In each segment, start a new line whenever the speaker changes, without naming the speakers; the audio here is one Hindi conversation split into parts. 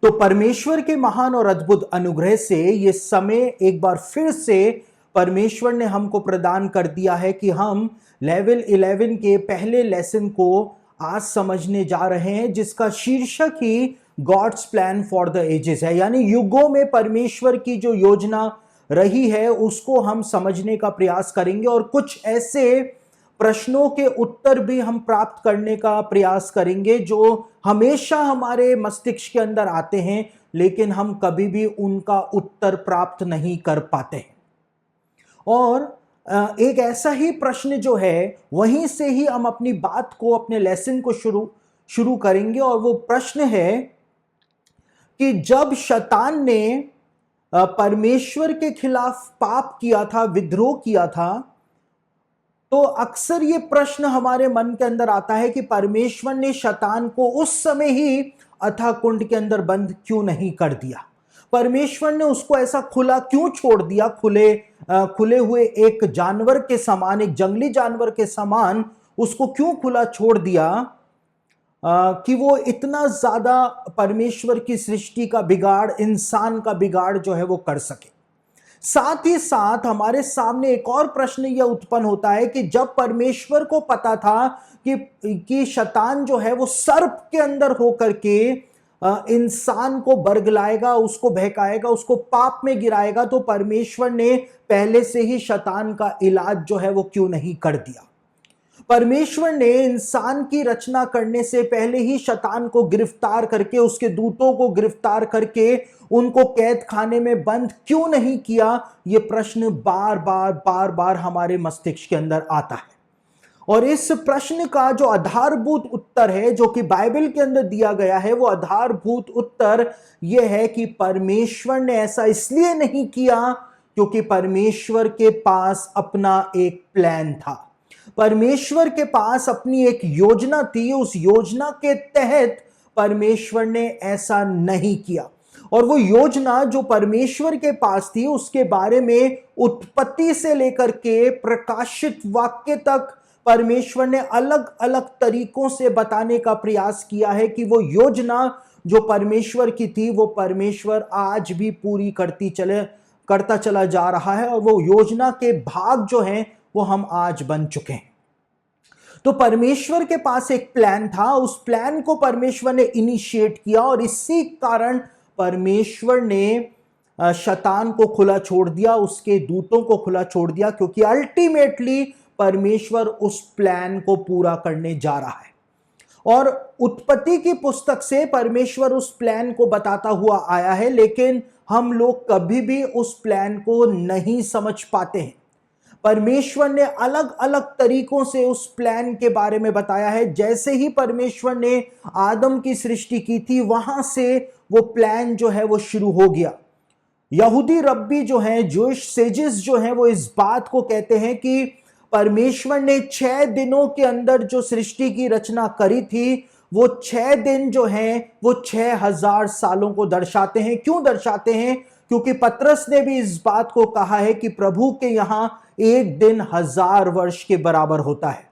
तो परमेश्वर के महान और अद्भुत अनुग्रह से ये समय एक बार फिर से परमेश्वर ने हमको प्रदान कर दिया है कि हम लेवल 11 के पहले लेसन को आज समझने जा रहे हैं, जिसका शीर्षक ही God's plan for the ages है। यानी युगों में परमेश्वर की जो योजना रही है उसको हम समझने का प्रयास करेंगे और कुछ ऐसे प्रश्नों के उत्तर भी हम प्राप्त करने का प्रयास करेंगे जो हमेशा हमारे मस्तिष्क के अंदर आते हैं, लेकिन हम कभी भी उनका उत्तर प्राप्त नहीं कर पाते हैं। और एक ऐसा ही प्रश्न जो है वहीं से ही हम अपनी बात को, अपने लेसन को शुरू करेंगे। और वो प्रश्न है कि जब शैतान ने परमेश्वर के खिलाफ पाप किया था, विद्रोह किया था, तो अक्सर ये प्रश्न हमारे मन के अंदर आता है कि परमेश्वर ने शैतान को उस समय ही अथाह कुंड के अंदर बंद क्यों नहीं कर दिया। परमेश्वर ने उसको ऐसा खुला क्यों छोड़ दिया, खुले हुए एक जानवर के समान, एक जंगली जानवर के समान उसको क्यों खुला छोड़ दिया कि वो इतना ज्यादा परमेश्वर की सृष्टि का बिगाड़, इंसान का बिगाड़ जो है वो कर सके। साथ ही साथ हमारे सामने एक और प्रश्न यह उत्पन्न होता है कि जब परमेश्वर को पता था कि शैतान जो है वो सर्प के अंदर होकर के इंसान को बरगलाएगा, उसको बहकाएगा, उसको पाप में गिराएगा, तो परमेश्वर ने पहले से ही शैतान का इलाज जो है वो क्यों नहीं कर दिया। परमेश्वर ने इंसान की रचना करने से पहले ही शैतान को गिरफ्तार करके, उसके दूतों को गिरफ्तार करके उनको कैद खाने में बंद क्यों नहीं किया। यह प्रश्न बार बार हमारे मस्तिष्क के अंदर आता है। और इस प्रश्न का जो आधारभूत उत्तर है, जो कि बाइबल के अंदर दिया गया है, वो आधारभूत उत्तर यह है कि परमेश्वर ने ऐसा इसलिए नहीं किया क्योंकि परमेश्वर के पास अपना एक प्लान था। परमेश्वर के पास अपनी एक योजना थी। उस योजना के तहत परमेश्वर ने ऐसा नहीं किया। और वो योजना जो परमेश्वर के पास थी उसके बारे में उत्पत्ति से लेकर के प्रकाशित वाक्य तक परमेश्वर ने अलग अलग तरीकों से बताने का प्रयास किया है कि वो योजना जो परमेश्वर की थी वो परमेश्वर आज भी पूरी करता चला जा रहा है। और वो योजना के भाग जो हैं वो हम आज बन चुके हैं। तो परमेश्वर के पास एक प्लान था, उस प्लान को परमेश्वर ने इनिशिएट किया और इसी कारण परमेश्वर ने शैतान को खुला छोड़ दिया, उसके दूतों को खुला छोड़ दिया, क्योंकि अल्टीमेटली परमेश्वर उस प्लान को पूरा करने जा रहा है। और उत्पत्ति की पुस्तक से परमेश्वर उस प्लान को बताता हुआ आया है, लेकिन हम लोग कभी भी उस प्लान को नहीं समझ पाते हैं। परमेश्वर ने अलग अलग तरीकों से उस प्लान के बारे में बताया है। जैसे ही परमेश्वर ने आदम की सृष्टि की थी, वहां से वो प्लान जो है वो शुरू हो गया। यहूदी रब्बी जो हैं, जूइश सेजेस जो हैं, वो इस बात को कहते हैं कि परमेश्वर ने 6 दिनों के अंदर जो सृष्टि की रचना करी थी, वो 6 दिन जो हैं वो 6000 सालों को दर्शाते हैं। क्यों दर्शाते हैं? क्योंकि पतरस ने भी इस बात को कहा है कि प्रभु के यहां एक दिन 1000 वर्ष के बराबर होता है।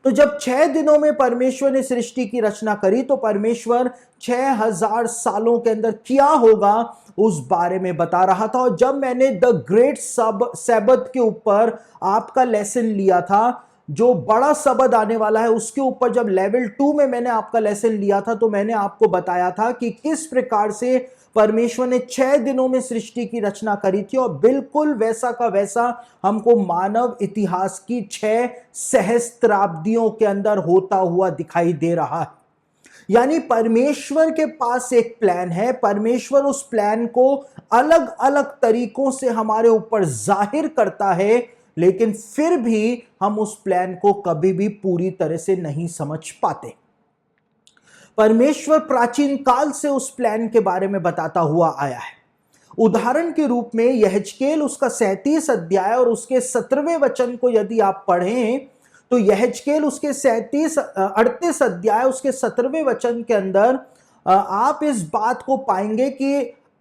तो जब 6 दिनों में परमेश्वर ने सृष्टि की रचना करी, तो परमेश्वर 6000 सालों के अंदर क्या होगा उस बारे में बता रहा था। और जब मैंने द ग्रेट सैबत के ऊपर आपका लेसन लिया था, जो बड़ा सबद आने वाला है, उसके ऊपर जब लेवल 2 में मैंने आपका लेसन लिया था, तो मैंने आपको बताया था कि किस प्रकार से परमेश्वर ने 6 दिनों में सृष्टि की रचना करी थी। और बिल्कुल वैसा का वैसा हमको मानव इतिहास की 6 सहस्त्राब्दियों के अंदर होता हुआ दिखाई दे रहा है। यानी परमेश्वर के पास एक प्लान है। परमेश्वर उस प्लान को अलग अलग तरीकों से हमारे ऊपर जाहिर करता है, लेकिन फिर भी हम उस प्लान को कभी भी पूरी तरह से नहीं समझ पाते। परमेश्वर प्राचीन काल से उस प्लान के बारे में बताता हुआ आया है। उदाहरण के रूप में यहेजकेल उसका 37 अध्याय और उसके 17वें वचन को यदि आप पढ़ें, तो यहेजकेल उसके 38 अध्याय उसके 17वें वचन के अंदर आप इस बात को पाएंगे कि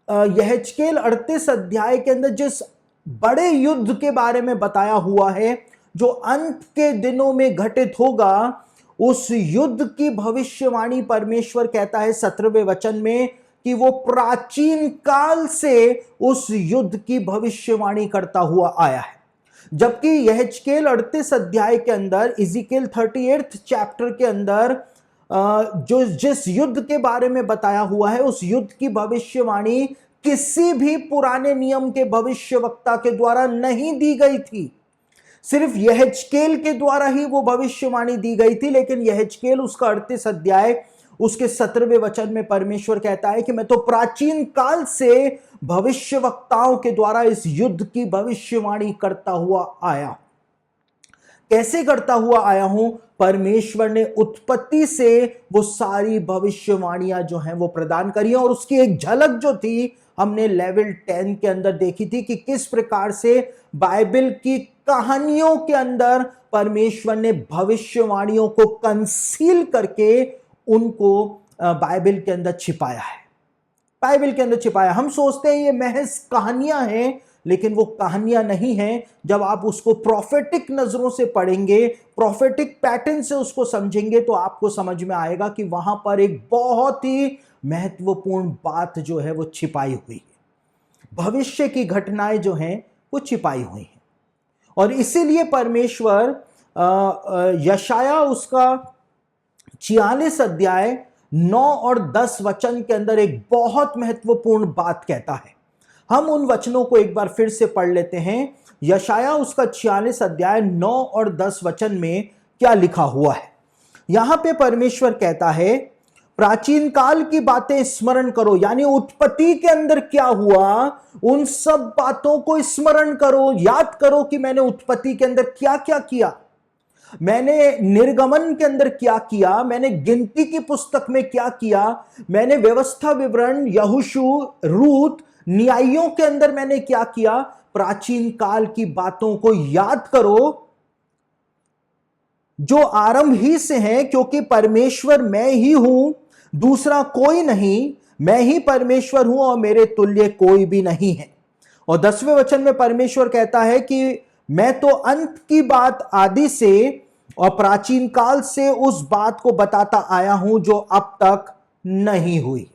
यहेजकेल 38 अध्याय के अंदर जिस बड़े युद्ध के बारे में बताया हुआ है, जो अंत के दिनों में घटित होगा, उस युद्ध की भविष्यवाणी परमेश्वर कहता है 17वें वचन में कि वो प्राचीन काल से उस युद्ध की भविष्यवाणी करता हुआ आया है। जबकि यहेजकेल 38 अध्याय के अंदर, इज़िकेल 38 चैप्टर के अंदर जो जिस युद्ध के बारे में बताया हुआ है, उस युद्ध की भविष्यवाणी किसी भी पुराने नियम के भविष्यवक्ता के द्वारा नहीं दी गई थी। सिर्फ यहेजकेल के द्वारा ही वो भविष्यवाणी दी गई थी। लेकिन यहेजकेल उसका 38 अध्याय उसके 17वें वचन में परमेश्वर कहता है कि मैं तो प्राचीन काल से भविष्यवक्ताओं के द्वारा इस युद्ध की भविष्यवाणी करता हुआ आया। कैसे करता हुआ आया हूं? परमेश्वर ने उत्पत्ति से वो सारी भविष्यवाणियां जो हैं वो प्रदान करी, और उसकी एक झलक जो थी हमने लेवल 10 के अंदर देखी थी कि किस प्रकार से बाइबल की कहानियों के अंदर परमेश्वर ने भविष्यवाणियों को कंसील करके उनको बाइबल के अंदर छिपाया है। बाइबल के अंदर छिपाया। हम सोचते हैं ये महज कहानियां हैं, लेकिन वो कहानियां नहीं हैं। जब आप उसको प्रोफेटिक नजरों से पढ़ेंगे, प्रोफेटिक पैटर्न से उसको समझेंगे, तो आपको समझ में आएगा कि वहां पर एक बहुत ही महत्वपूर्ण बात जो है वो छिपाई हुई है। भविष्य की घटनाएं जो हैं वो छिपाई हुई हैं। और इसीलिए परमेश्वर यशाया उसका 46 अध्याय 9 और 10 वचन के अंदर एक बहुत महत्वपूर्ण बात कहता है। हम उन वचनों को एक बार फिर से पढ़ लेते हैं। यशाया उसका 46 अध्याय 9 और 10 वचन में क्या लिखा हुआ है। यहां पे परमेश्वर कहता है, प्राचीन काल की बातें स्मरण करो, यानी उत्पत्ति के अंदर क्या हुआ उन सब बातों को स्मरण करो, याद करो कि मैंने उत्पत्ति के अंदर क्या क्या किया, मैंने निर्गमन के अंदर क्या किया, मैंने गिनती की पुस्तक में क्या किया, मैंने व्यवस्था विवरण, यहोशू, रूत, न्यायों के अंदर मैंने क्या किया। प्राचीन काल की बातों को याद करो जो आरंभ ही से हैं, क्योंकि परमेश्वर मैं ही हूं, दूसरा कोई नहीं, मैं ही परमेश्वर हूं और मेरे तुल्य कोई भी नहीं है। और 10वें वचन में परमेश्वर कहता है कि मैं तो अंत की बात आदि से और प्राचीन काल से उस बात को बताता आया हूं जो अब तक नहीं हुई।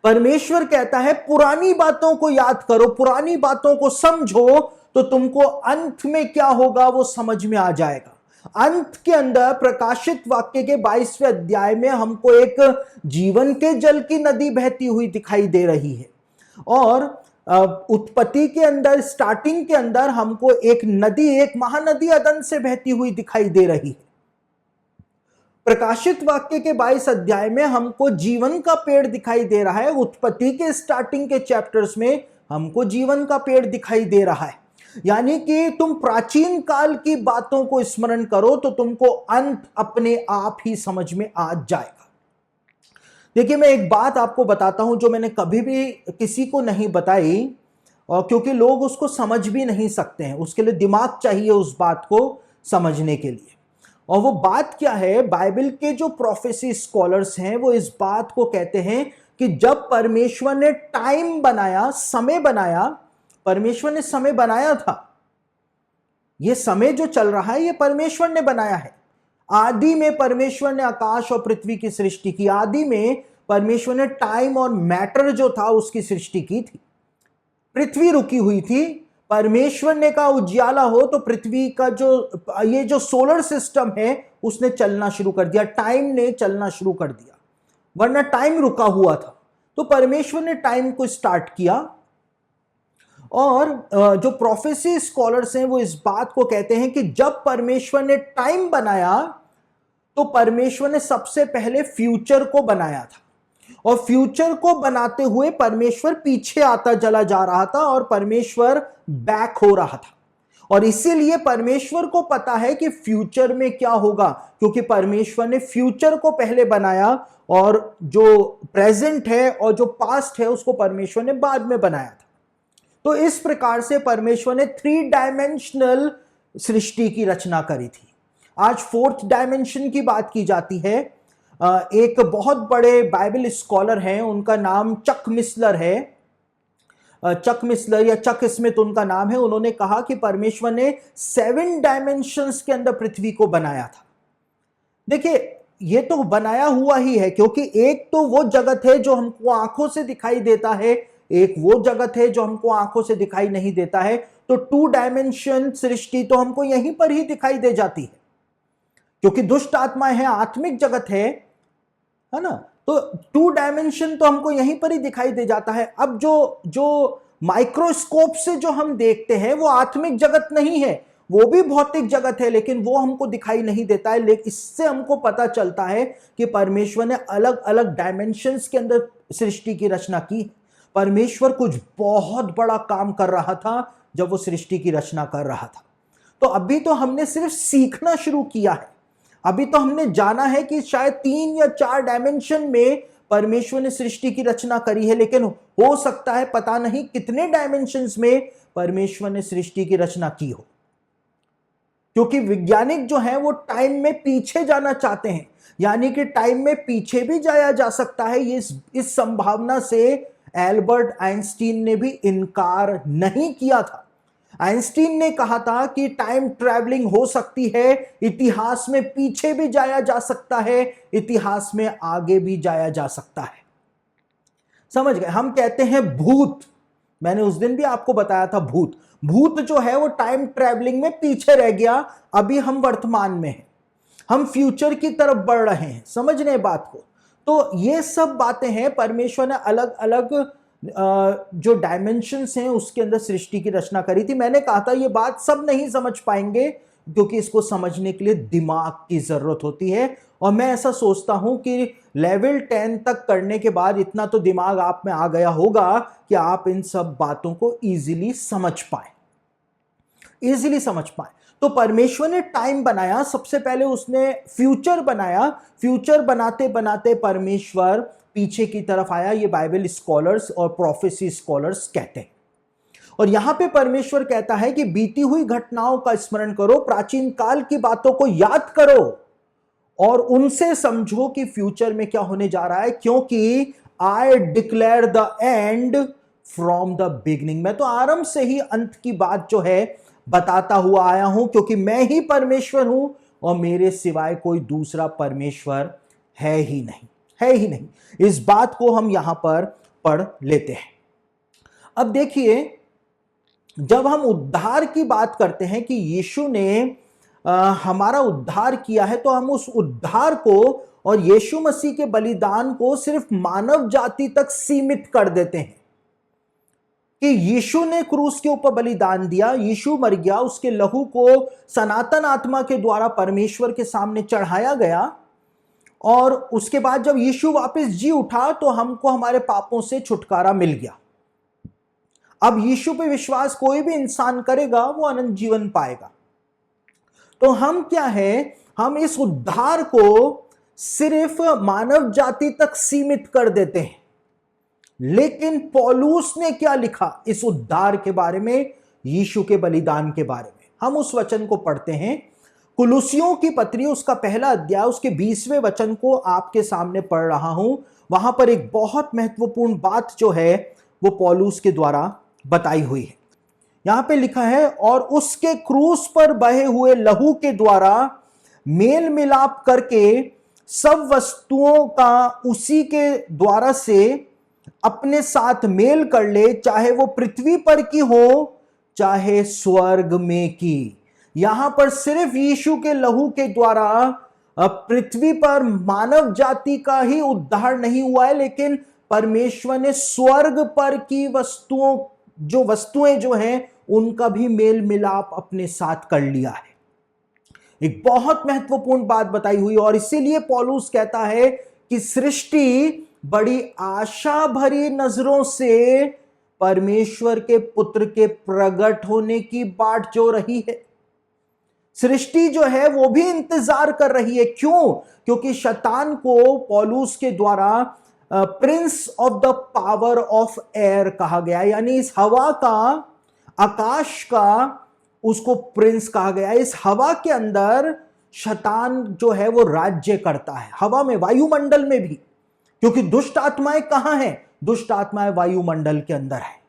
परमेश्वर कहता है पुरानी बातों को याद करो, पुरानी बातों को समझो, तो तुमको अंत में क्या होगा वो समझ में आ जाएगा। अंत के अंदर प्रकाशित वाक्य के 22वें अध्याय में हमको एक जीवन के जल की नदी बहती हुई दिखाई दे रही है, और उत्पत्ति के अंदर स्टार्टिंग के अंदर हमको एक नदी, एक महानदी अदन से बहती हुई दिखाई दे रही है। प्रकाशित वाक्य के 22 अध्याय में हमको जीवन का पेड़ दिखाई दे रहा है। उत्पत्ति के स्टार्टिंग के चैप्टर्स में हमको जीवन का पेड़ दिखाई दे रहा है। यानी कि तुम प्राचीन काल की बातों को स्मरण करो तो तुमको अंत अपने आप ही समझ में आ जाएगा। देखिए, मैं एक बात आपको बताता हूं जो मैंने कभी भी किसी को नहीं बताई, और क्योंकि लोग उसको समझ भी नहीं सकते हैं, उसके लिए दिमाग चाहिए उस बात को समझने के लिए। और वो बात क्या है, बाइबल के जो प्रोफेसी स्कॉलर्स हैं वो इस बात को कहते हैं कि जब परमेश्वर ने टाइम बनाया, समय बनाया, परमेश्वर ने समय बनाया था। ये समय जो चल रहा है ये परमेश्वर ने बनाया है। आदि में परमेश्वर ने आकाश और पृथ्वी की सृष्टि की। आदि में परमेश्वर ने टाइम और मैटर जो था उसकी सृष्टि की थी। पृथ्वी रुकी हुई थी, परमेश्वर ने कहा उजियाला हो, तो पृथ्वी का ये जो सोलर सिस्टम है उसने चलना शुरू कर दिया, टाइम ने चलना शुरू कर दिया, वरना टाइम रुका हुआ था। तो परमेश्वर ने टाइम को स्टार्ट किया। और जो प्रोफेसी स्कॉलर्स हैं वो इस बात को कहते हैं कि जब परमेश्वर ने टाइम बनाया तो परमेश्वर ने सबसे पहले फ्यूचर को बनाया था, और फ्यूचर को बनाते हुए परमेश्वर पीछे आता चला जा रहा था और परमेश्वर बैक हो रहा था। और इसीलिए परमेश्वर को पता है कि फ्यूचर में क्या होगा, क्योंकि परमेश्वर ने फ्यूचर को पहले बनाया और जो प्रेजेंट है और जो पास्ट है उसको परमेश्वर ने बाद में बनाया था। तो इस प्रकार से परमेश्वर ने 3 डायमेंशनल सृष्टि की रचना करी थी। आज 4th डायमेंशन की बात की जाती है। एक बहुत बड़े बाइबल स्कॉलर हैं, उनका नाम चक मिसलर है। चक मिसलर या चक स्मिथ उनका नाम है। उन्होंने कहा कि परमेश्वर ने 7 डायमेंशंस के अंदर पृथ्वी को बनाया था। देखिए, ये तो बनाया हुआ ही है, क्योंकि एक तो वो जगत है जो हमको आंखों से दिखाई देता है, एक वो जगत है जो हमको आंखों से दिखाई नहीं देता है। तो 2 डायमेंशन सृष्टि तो हमको यहीं पर ही दिखाई दे जाती है, क्योंकि दुष्ट आत्माएं हैं, आत्मिक जगत है ना। तो 2 डायमेंशन तो हमको यहीं पर ही दिखाई दे जाता है। अब जो जो माइक्रोस्कोप से जो हम देखते हैं वो आत्मिक जगत नहीं है, वो भी भौतिक जगत है, लेकिन वो हमको दिखाई नहीं देता है। लेकिन इससे हमको पता चलता है कि परमेश्वर ने अलग अलग डायमेंशंस के अंदर सृष्टि की रचना की। परमेश्वर कुछ बहुत बड़ा काम कर रहा था जब वो सृष्टि की रचना कर रहा था। तो अभी तो हमने सिर्फ सीखना शुरू किया है, अभी तो हमने जाना है कि शायद 3 या 4 डायमेंशन में परमेश्वर ने सृष्टि की रचना करी है, लेकिन हो सकता है पता नहीं कितने डायमेंशंस में परमेश्वर ने सृष्टि की रचना की हो। क्योंकि वैज्ञानिक जो है वो टाइम में पीछे जाना चाहते हैं, यानी कि टाइम में पीछे भी जाया जा सकता है। इस संभावना से एल्बर्ट आइंस्टीन ने भी इनकार नहीं किया था। आइंस्टीन ने कहा था कि टाइम ट्रैवलिंग हो सकती है, इतिहास में पीछे भी जाया जा सकता है, इतिहास में आगे भी जाया जा सकता है। समझ गए? हम कहते हैं भूत, मैंने उस दिन भी आपको बताया था, भूत जो है वो टाइम ट्रैवलिंग में पीछे रह गया, अभी हम वर्तमान में हैं, हम फ्यूचर की तरफ बढ़ रहे हैं। समझ रहे बात को? तो ये सब बातें हैं, परमेश्वर ने अलग अलग जो डायमेंशंस हैं उसके अंदर सृष्टि की रचना करी थी। मैंने कहा था ये बात सब नहीं समझ पाएंगे, क्योंकि इसको समझने के लिए दिमाग की जरूरत होती है। और मैं ऐसा सोचता हूं कि लेवल 10 तक करने के बाद इतना तो दिमाग आप में आ गया होगा कि आप इन सब बातों को इजीली समझ पाए। तो परमेश्वर ने टाइम बनाया, सबसे पहले उसने फ्यूचर बनाया। फ्यूचर बनाते बनाते परमेश्वर पीछे की तरफ आया, ये बाइबल स्कॉलर्स और प्रोफेसी स्कॉलर्स कहते हैं। और यहां पे परमेश्वर कहता है कि बीती हुई घटनाओं का स्मरण करो, प्राचीन काल की बातों को याद करो और उनसे समझो कि फ्यूचर में क्या होने जा रहा है, क्योंकि I declare the end from the beginning. मैं तो आरंभ से ही अंत की बात जो है बताता हुआ आया हूं, क्योंकि मैं ही परमेश्वर हूं और मेरे सिवाय कोई दूसरा परमेश्वर है ही नहीं। इस बात को हम यहां पर पढ़ लेते हैं। अब देखिए, जब हम उद्धार की बात करते हैं कि यीशु ने हमारा उद्धार किया है, तो हम उस उद्धार को और यीशु मसीह के बलिदान को सिर्फ मानव जाति तक सीमित कर देते हैं कि यीशु ने क्रूस के ऊपर बलिदान दिया, यीशु मर गया, उसके लहू को सनातन आत्मा के द्वारा परमेश्वर के सामने चढ़ाया गया, और उसके बाद जब यीशु वापस जी उठा तो हमको हमारे पापों से छुटकारा मिल गया। अब यीशु पे विश्वास कोई भी इंसान करेगा वो अनंत जीवन पाएगा। तो हम क्या है, हम इस उद्धार को सिर्फ मानव जाति तक सीमित कर देते हैं। लेकिन पौलुस ने क्या लिखा इस उद्धार के बारे में, यीशु के बलिदान के बारे में? हम उस वचन को पढ़ते हैं, कुलुसियों की पत्री उसका पहला अध्याय उसके 20वें वचन को आपके सामने पढ़ रहा हूं। वहां पर एक बहुत महत्वपूर्ण बात जो है वो पौलुस के द्वारा बताई हुई है। यहां पे लिखा है, और उसके क्रूस पर बहे हुए लहू के द्वारा मेल मिलाप करके सब वस्तुओं का उसी के द्वारा से अपने साथ मेल कर ले, चाहे वो पृथ्वी पर की हो चाहे स्वर्ग में की। यहां पर सिर्फ यीशु के लहू के द्वारा पृथ्वी पर मानव जाति का ही उद्धार नहीं हुआ है, लेकिन परमेश्वर ने स्वर्ग पर की वस्तुएं जो हैं उनका भी मेल मिलाप अपने साथ कर लिया है। एक बहुत महत्वपूर्ण बात बताई हुई, और इसीलिए पौलुस कहता है कि सृष्टि बड़ी आशा भरी नजरों से परमेश्वर के पुत्र के प्रकट होने की बाट जो रही है। सृष्टि जो है वो भी इंतजार कर रही है। क्यों? क्योंकि शैतान को पौलुस के द्वारा Prince of the power of air कहा गया, यानी इस हवा का, आकाश का, उसको प्रिंस कहा गया। इस हवा के अंदर शैतान जो है वो राज्य करता है, हवा में, वायुमंडल में भी, क्योंकि दुष्ट आत्माएं कहां हैं? दुष्ट आत्माएं वायुमंडल के अंदर है,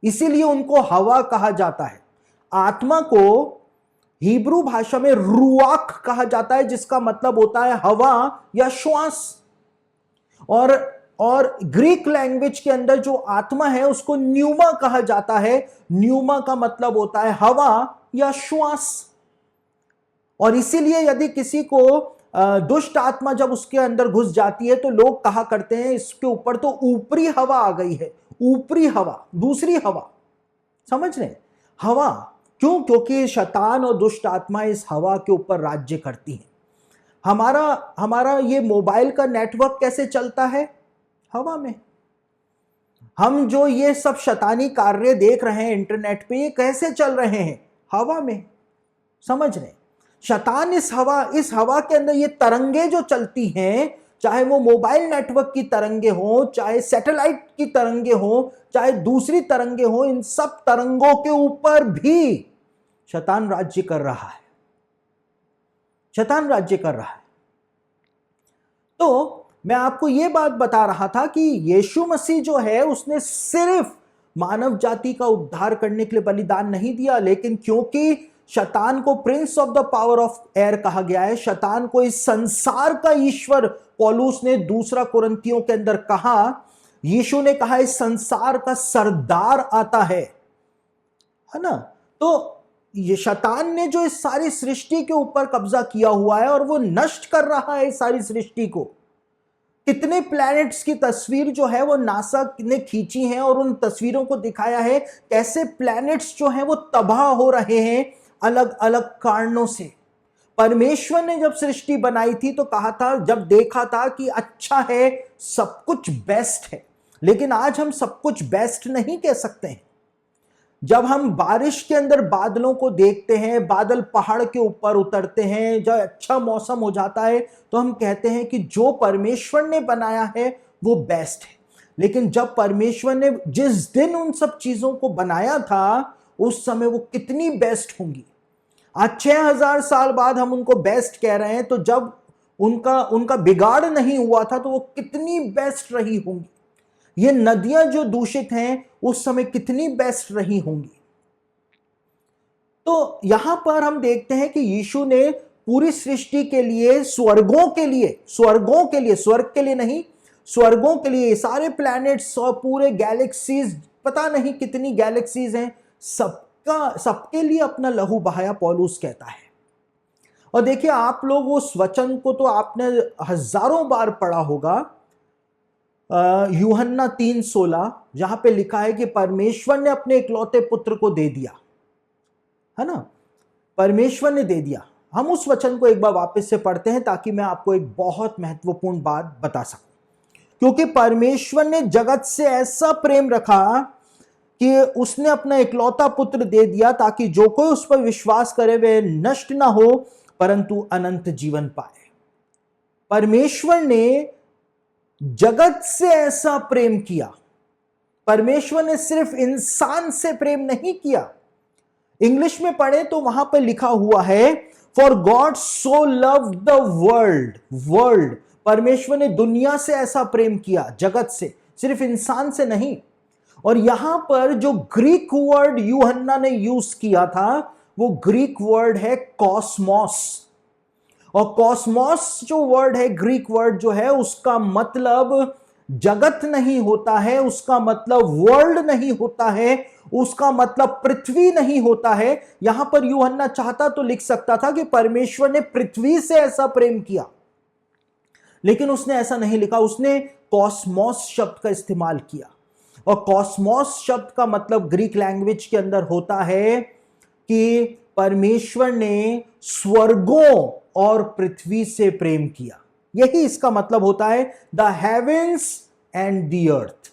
इसीलिए उनको हवा कहा जाता है। आत्मा को हिब्रू भाषा में रुआख कहा जाता है, जिसका मतलब होता है हवा या श्वास। और ग्रीक लैंग्वेज के अंदर जो आत्मा है उसको न्यूमा कहा जाता है। न्यूमा का मतलब होता है हवा या श्वास। और इसीलिए यदि किसी को दुष्ट आत्मा जब उसके अंदर घुस जाती है तो लोग कहा करते हैं इसके ऊपर तो ऊपरी हवा आ गई है, ऊपरी हवा, दूसरी हवा। समझ रहे? हवा क्यों? क्योंकि शैतान और दुष्ट आत्मा इस हवा के ऊपर राज्य करती हैं। हमारा ये मोबाइल का नेटवर्क कैसे चलता है? हवा में। हम जो ये सब शैतानी कार्य देख रहे हैं इंटरनेट पे, ये कैसे चल रहे हैं? हवा में। समझ रहे? शैतान इस हवा के अंदर ये तरंगे जो चलती हैं, चाहे वो मोबाइल नेटवर्क की तरंगे हो, चाहे सैटेलाइट की तरंगे हो, चाहे दूसरी तरंगे हो, इन सब तरंगों के ऊपर भी शैतान राज्य कर रहा है। शैतान राज्य कर रहा है। तो मैं आपको यह बात बता रहा था कि यीशु मसीह जो है उसने सिर्फ मानव जाति का उद्धार करने के लिए बलिदान नहीं दिया, लेकिन क्योंकि शैतान को Prince of the power of air कहा गया है, शैतान को इस संसार का ईश्वर पौलुस ने दूसरा कुरिन्थियों के अंदर कहा, यीशु ने कहा इस संसार का सरदार आता है ना। तो ये शैतान ने जो इस सारी सृष्टि के ऊपर कब्जा किया हुआ है और वो नष्ट कर रहा है इस सारी सृष्टि को। कितने प्लैनेट्स की तस्वीर जो है वो नासा ने खींची है और उन तस्वीरों को दिखाया है कैसे प्लैनेट्स जो हैं वो तबाह हो रहे हैं अलग अलग कारणों से। परमेश्वर ने जब सृष्टि बनाई थी तो कहा था, जब देखा था कि अच्छा है, सब कुछ बेस्ट है। लेकिन आज हम सब कुछ बेस्ट नहीं कह सकते हैं। जब हम बारिश के अंदर बादलों को देखते हैं, बादल पहाड़ के ऊपर उतरते हैं, जब अच्छा मौसम हो जाता है तो हम कहते हैं कि जो परमेश्वर ने बनाया है वो बेस्ट है। लेकिन जब परमेश्वर ने जिस दिन उन सब चीजों को बनाया था उस समय वो कितनी बेस्ट होंगी। आज 6000 साल बाद हम उनको बेस्ट कह रहे हैं, तो जब उनका बिगाड़ नहीं हुआ था तो वो कितनी बेस्ट रही होंगी। ये नदियां जो दूषित हैं उस समय कितनी बेस्ट रही होंगी। तो यहां पर हम देखते हैं कि यीशु ने पूरी सृष्टि के लिए, स्वर्गों के लिए, स्वर्ग के लिए नहीं, स्वर्गों के लिए, सारे प्लैनेट्स और पूरे गैलेक्सीज, पता नहीं कितनी गैलेक्सीज हैं, सबके लिए अपना लहू बहाया, पौलुस कहता है। और देखिए, आप लोग उस वचन को तो आपने हजारों बार पढ़ा होगा, यूहन्ना 3:16, जहां पे लिखा है कि परमेश्वर ने अपने इकलौते पुत्र को दे दिया, है ना, परमेश्वर ने दे दिया। हम उस वचन को एक बार वापस से पढ़ते हैं ताकि मैं आपको एक बहुत महत्वपूर्ण बात बता सकूं। क्योंकि परमेश्वर ने जगत से ऐसा प्रेम रखा कि उसने अपना इकलौता पुत्र दे दिया ताकि जो कोई उस पर विश्वास करे वे नष्ट ना हो परंतु अनंत जीवन पाए। परमेश्वर ने जगत से ऐसा प्रेम किया। परमेश्वर ने सिर्फ इंसान से प्रेम नहीं किया। इंग्लिश में पढ़े तो वहां पर लिखा हुआ है, for God so loved the world. परमेश्वर ने दुनिया से ऐसा प्रेम किया, जगत से, सिर्फ इंसान से नहीं। और यहां पर जो ग्रीक वर्ड यूहन्ना ने यूज किया था वो ग्रीक वर्ड है कॉस्मोस। और कॉस्मोस जो वर्ड है, ग्रीक वर्ड जो है, उसका मतलब जगत नहीं होता है, उसका मतलब वर्ल्ड नहीं होता है, उसका मतलब पृथ्वी नहीं होता है। यहां पर यूहन्ना चाहता तो लिख सकता था कि परमेश्वर ने पृथ्वी से ऐसा प्रेम किया, लेकिन उसने ऐसा नहीं लिखा। उसने कॉस्मोस शब्द का इस्तेमाल किया। और कॉस्मोस शब्द का मतलब ग्रीक लैंग्वेज के अंदर होता है कि परमेश्वर ने स्वर्गों और पृथ्वी से प्रेम किया। यही इसका मतलब होता है, the heavens and the earth.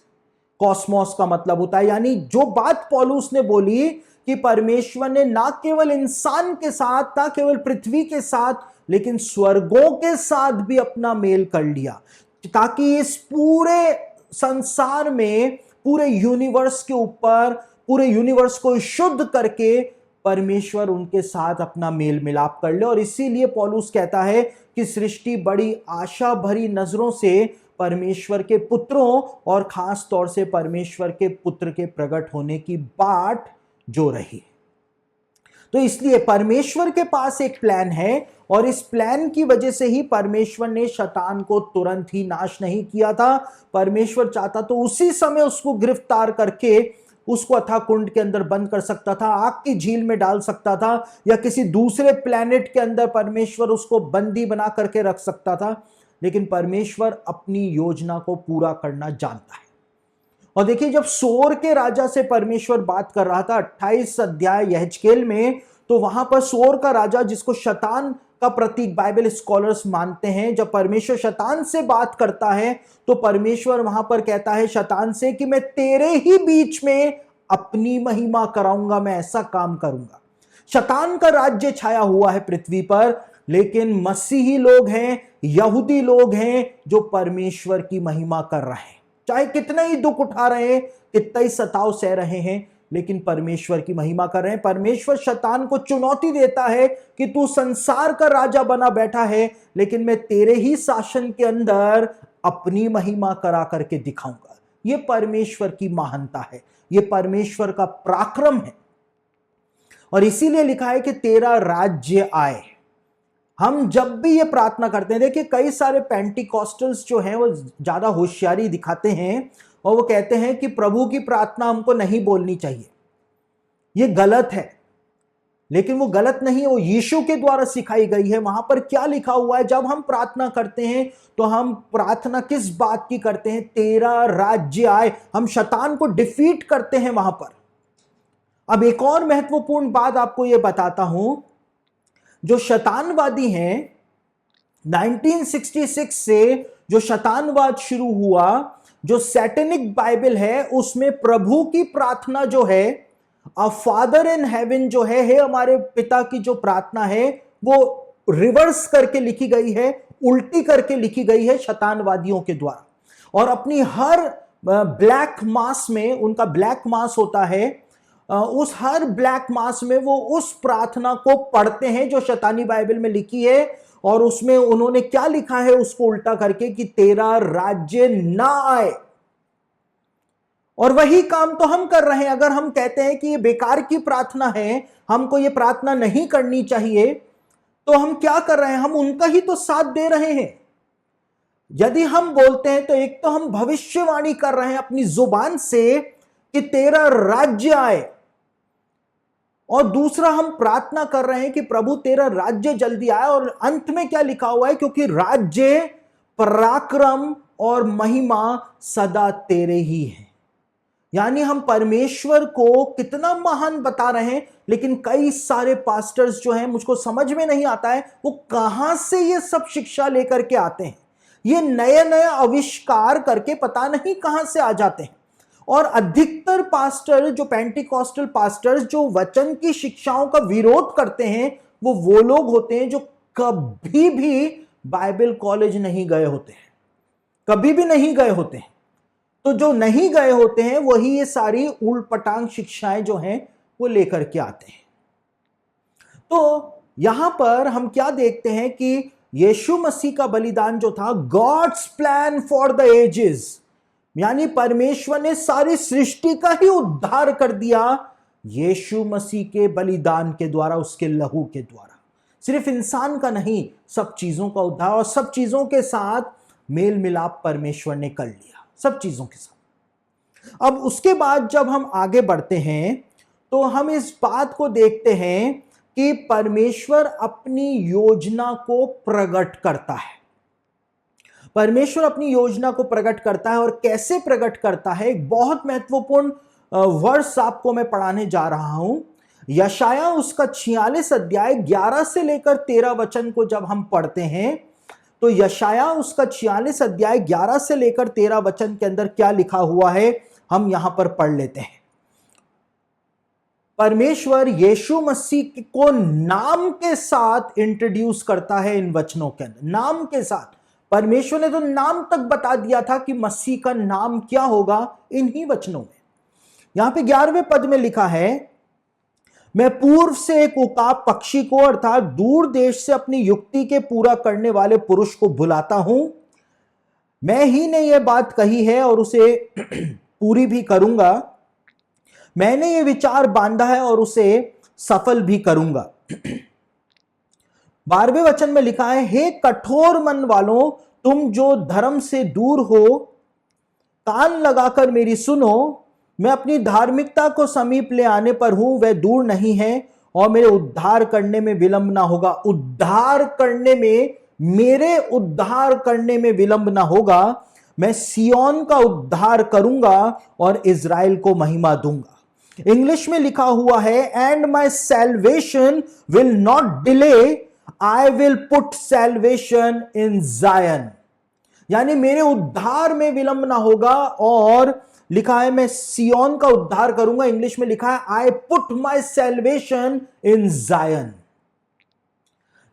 Cosmos का मतलब होता है, यानी जो बात पौलुस ने बोली कि परमेश्वर ने ना केवल इंसान के साथ, ना केवल पृथ्वी के साथ, लेकिन स्वर्गों के साथ भी अपना मेल कर लिया, ताकि इस पूरे संसार में, पूरे यूनिवर्स के ऊपर, पूरे यूनिवर्स को शुद्ध करके परमेश्वर उनके साथ अपना मेल मिलाप कर ले। और इसीलिए पौलुस कहता है कि सृष्टि बड़ी आशा भरी नजरों से परमेश्वर के पुत्रों और खास तौर से परमेश्वर के पुत्र के प्रकट होने की बाट जो रही। तो इसलिए परमेश्वर के पास एक प्लान है और इस प्लान की वजह से ही परमेश्वर ने शैतान को तुरंत ही नाश नहीं किया था। परमेश्वर चाहता तो उसी समय उसको गिरफ्तार करके उसको अथाह कुंड के अंदर बंद कर सकता था, आग की झील में डाल सकता था, या किसी दूसरे प्लेनेट के अंदर परमेश्वर उसको बंदी बना करके रख सकता था। लेकिन परमेश्वर अपनी योजना को पूरा करना जानता है। और देखिए, जब सोर के राजा से परमेश्वर बात कर रहा था 28 अध्याय यहेजकेल में, तो वहां पर सोर का राजा, जिसको शैतान का प्रतीक बाइबल स्कॉलर्स मानते हैं, जब परमेश्वर शैतान से बात करता है तो परमेश्वर वहां पर कहता है शैतान से कि मैं तेरे ही बीच में अपनी महिमा कराऊंगा, मैं ऐसा काम करूंगा। शैतान का राज्य छाया हुआ है पृथ्वी पर, लेकिन मसीही लोग हैं, यहूदी लोग हैं जो परमेश्वर की महिमा कर रहे हैं। चाहे कितना ही दुख उठा रहे हैं, कितना ही सताव सह रहे हैं, लेकिन परमेश्वर की महिमा कर रहे हैं। परमेश्वर शैतान को चुनौती देता है कि तू संसार का राजा बना बैठा है, लेकिन मैं तेरे ही शासन के अंदर अपनी महिमा करा करके दिखाऊंगा। यह परमेश्वर की महानता है, यह परमेश्वर का पराक्रम है। और इसीलिए लिखा है कि तेरा राज्य आए। हम जब भी ये प्रार्थना करते हैं, देखिए कई सारे पेंटिकॉस्टल्स जो हैं वो ज्यादा होशियारी दिखाते हैं और वो कहते हैं कि प्रभु की प्रार्थना हमको नहीं बोलनी चाहिए। ये गलत है, लेकिन वो गलत नहीं है, वो यीशु के द्वारा सिखाई गई है। वहां पर क्या लिखा हुआ है, जब हम प्रार्थना करते हैं तो हम प्रार्थना किस बात की करते हैं? तेरा राज्य आए। हम शैतान को डिफीट करते हैं वहां पर। अब एक और महत्वपूर्ण बात आपको यह बताता हूं, जो शैतानवादी हैं, 1966 से जो शैतानवाद शुरू हुआ, जो सैटेनिक बाइबल है, उसमें प्रभु की प्रार्थना जो है, फादर इन हेवन जो है, हे हमारे पिता की जो प्रार्थना है, वो रिवर्स करके लिखी गई है, उल्टी करके लिखी गई है शैतानवादियों के द्वारा। और अपनी हर ब्लैक मास में, उनका ब्लैक मास होता है, उस हर ब्लैक मास में वो उस प्रार्थना को पढ़ते हैं जो शैतानी बाइबल में लिखी है, और उसमें उन्होंने क्या लिखा है उसको उल्टा करके कि तेरा राज्य ना आए। और वही काम तो हम कर रहे हैं। अगर हम कहते हैं कि ये बेकार की प्रार्थना है, हमको ये प्रार्थना नहीं करनी चाहिए, तो हम क्या कर रहे हैं? हम उनका ही तो साथ दे रहे हैं। यदि हम बोलते हैं तो एक तो हम भविष्यवाणी कर रहे हैं अपनी जुबान से कि तेरा राज्य आए, और दूसरा हम प्रार्थना कर रहे हैं कि प्रभु तेरा राज्य जल्दी आए। और अंत में क्या लिखा हुआ है? क्योंकि राज्य, पराक्रम और महिमा सदा तेरे ही है। यानी हम परमेश्वर को कितना महान बता रहे हैं, लेकिन कई सारे पास्टर्स जो हैं, मुझको समझ में नहीं आता है वो कहां से ये सब शिक्षा लेकर के आते हैं। ये नया नया आविष्कार करके पता नहीं कहां से आ जाते हैं। और अधिकतर पास्टर, जो पेंटिकॉस्टल पास्टर्स जो वचन की शिक्षाओं का विरोध करते हैं, वो लोग होते हैं जो कभी भी बाइबल कॉलेज नहीं गए होते हैं, कभी भी नहीं गए होते हैं। तो जो नहीं गए होते हैं वही ये सारी उलपटांग शिक्षाएं जो हैं वो लेकर के आते हैं। तो यहां पर हम क्या देखते हैं कि यीशु मसीह का बलिदान जो था, God's plan for the ages, यानी परमेश्वर ने सारी सृष्टि का ही उद्धार कर दिया यीशु मसीह के बलिदान के द्वारा, उसके लहू के द्वारा। सिर्फ इंसान का नहीं, सब चीजों का उद्धार, और सब चीजों के साथ मेल मिलाप परमेश्वर ने कर लिया, सब चीजों के साथ। अब उसके बाद जब हम आगे बढ़ते हैं तो हम इस बात को देखते हैं कि परमेश्वर अपनी योजना को प्रकट करता है। परमेश्वर अपनी योजना को प्रकट करता है, और कैसे प्रकट करता है? एक बहुत महत्वपूर्ण वर्ष आपको मैं पढ़ाने जा रहा हूं। यशाया उसका 46 अध्याय 11 से लेकर 13 वचन को जब हम पढ़ते हैं, तो यशाया उसका 46 अध्याय 11 से लेकर 13 वचन के अंदर क्या लिखा हुआ है, हम यहां पर पढ़ लेते हैं। परमेश्वर यीशु मसीह को नाम के साथ इंट्रोड्यूस करता है इन वचनों के अंदर, नाम के साथ। परमेश्वर ने तो नाम तक बता दिया था कि मसीह का नाम क्या होगा इन्हीं वचनों में। यहां पे 11वें पद में लिखा है, मैं पूर्व से एक उकाब पक्षी को, अर्थात दूर देश से अपनी युक्ति के पूरा करने वाले पुरुष को बुलाता हूं। मैं ही ने यह बात कही है और उसे पूरी भी करूंगा। मैंने ये विचार बांधा है और उसे सफल भी करूंगा। 12वें वचन में लिखा है, हे कठोर मन वालों, तुम जो धर्म से दूर हो, कान लगाकर मेरी सुनो। मैं अपनी धार्मिकता को समीप ले आने पर हूं, वह दूर नहीं है, और मेरे उद्धार करने में विलंब ना होगा। उद्धार करने में, मेरे उद्धार करने में विलंब ना होगा। मैं सिय्योन का उद्धार करूंगा और इज़राइल को महिमा दूंगा। इंग्लिश में लिखा हुआ है, and my salvation will not delay, I will put salvation in Zion. यानी मेरे उद्धार में विलंब ना होगा, और लिखा है मैं सिय्योन का उद्धार करूंगा। इंग्लिश में लिखा है, I put my salvation in जायन।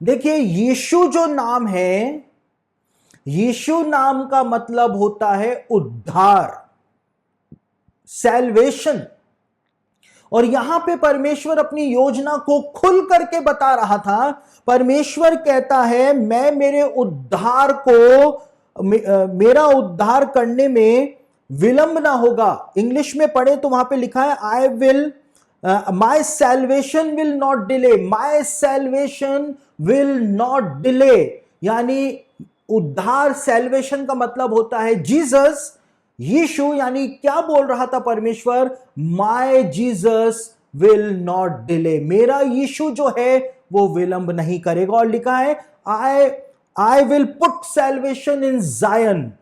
देखिए, यीशु जो नाम है, यीशु नाम का मतलब होता है उद्धार, सैल्वेशन। और यहां पे परमेश्वर अपनी योजना को खुल करके बता रहा था। परमेश्वर कहता है, मैं मेरे उद्धार को, मेरा उद्धार करने में विलंब ना होगा। इंग्लिश में पढ़े तो वहां पे लिखा है, I will, my salvation will not delay, my salvation will not delay. यानी उद्धार, सैल्वेशन का मतलब होता है जीसस, यीशु। यानी क्या बोल रहा था परमेश्वर, my Jesus will not delay, मेरा यीशु जो है वो विलंब नहीं करेगा। और लिखा है, आई will put salvation in Zion,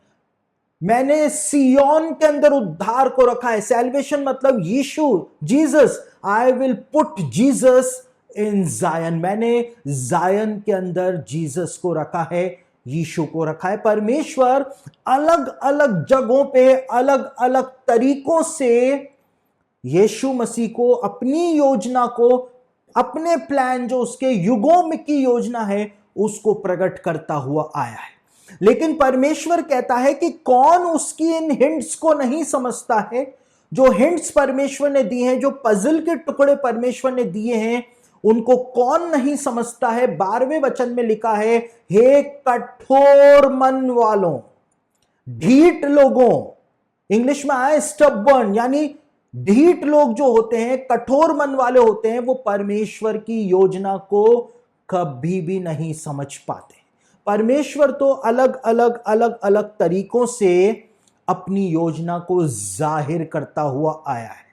मैंने सिय्योन के अंदर उद्धार को रखा है। सैल्वेशन मतलब यीशु, Jesus. I will put Jesus in Zion, मैंने जायन के अंदर जीसस को रखा है, यीशु को रखा है। परमेश्वर अलग अलग जगहों पे, अलग अलग तरीकों से यीशु मसीह को, अपनी योजना को, अपने प्लान, जो उसके युगों में की योजना है, उसको प्रकट करता हुआ आया है। लेकिन परमेश्वर कहता है कि कौन उसकी इन हिंट्स को नहीं समझता है। जो हिंट्स परमेश्वर ने दिए हैं, जो पजल के टुकड़े परमेश्वर ने दिए हैं, उनको कौन नहीं समझता है। 12वें वचन में लिखा है, हे कठोर मन वालों, ढीठ लोगों। इंग्लिश में आया स्टबर्न, यानी ढीठ लोग जो होते हैं, कठोर मन वाले होते हैं, वो परमेश्वर की योजना को कभी भी नहीं समझ पाते। परमेश्वर तो अलग अलग तरीकों से अपनी योजना को जाहिर करता हुआ आया है,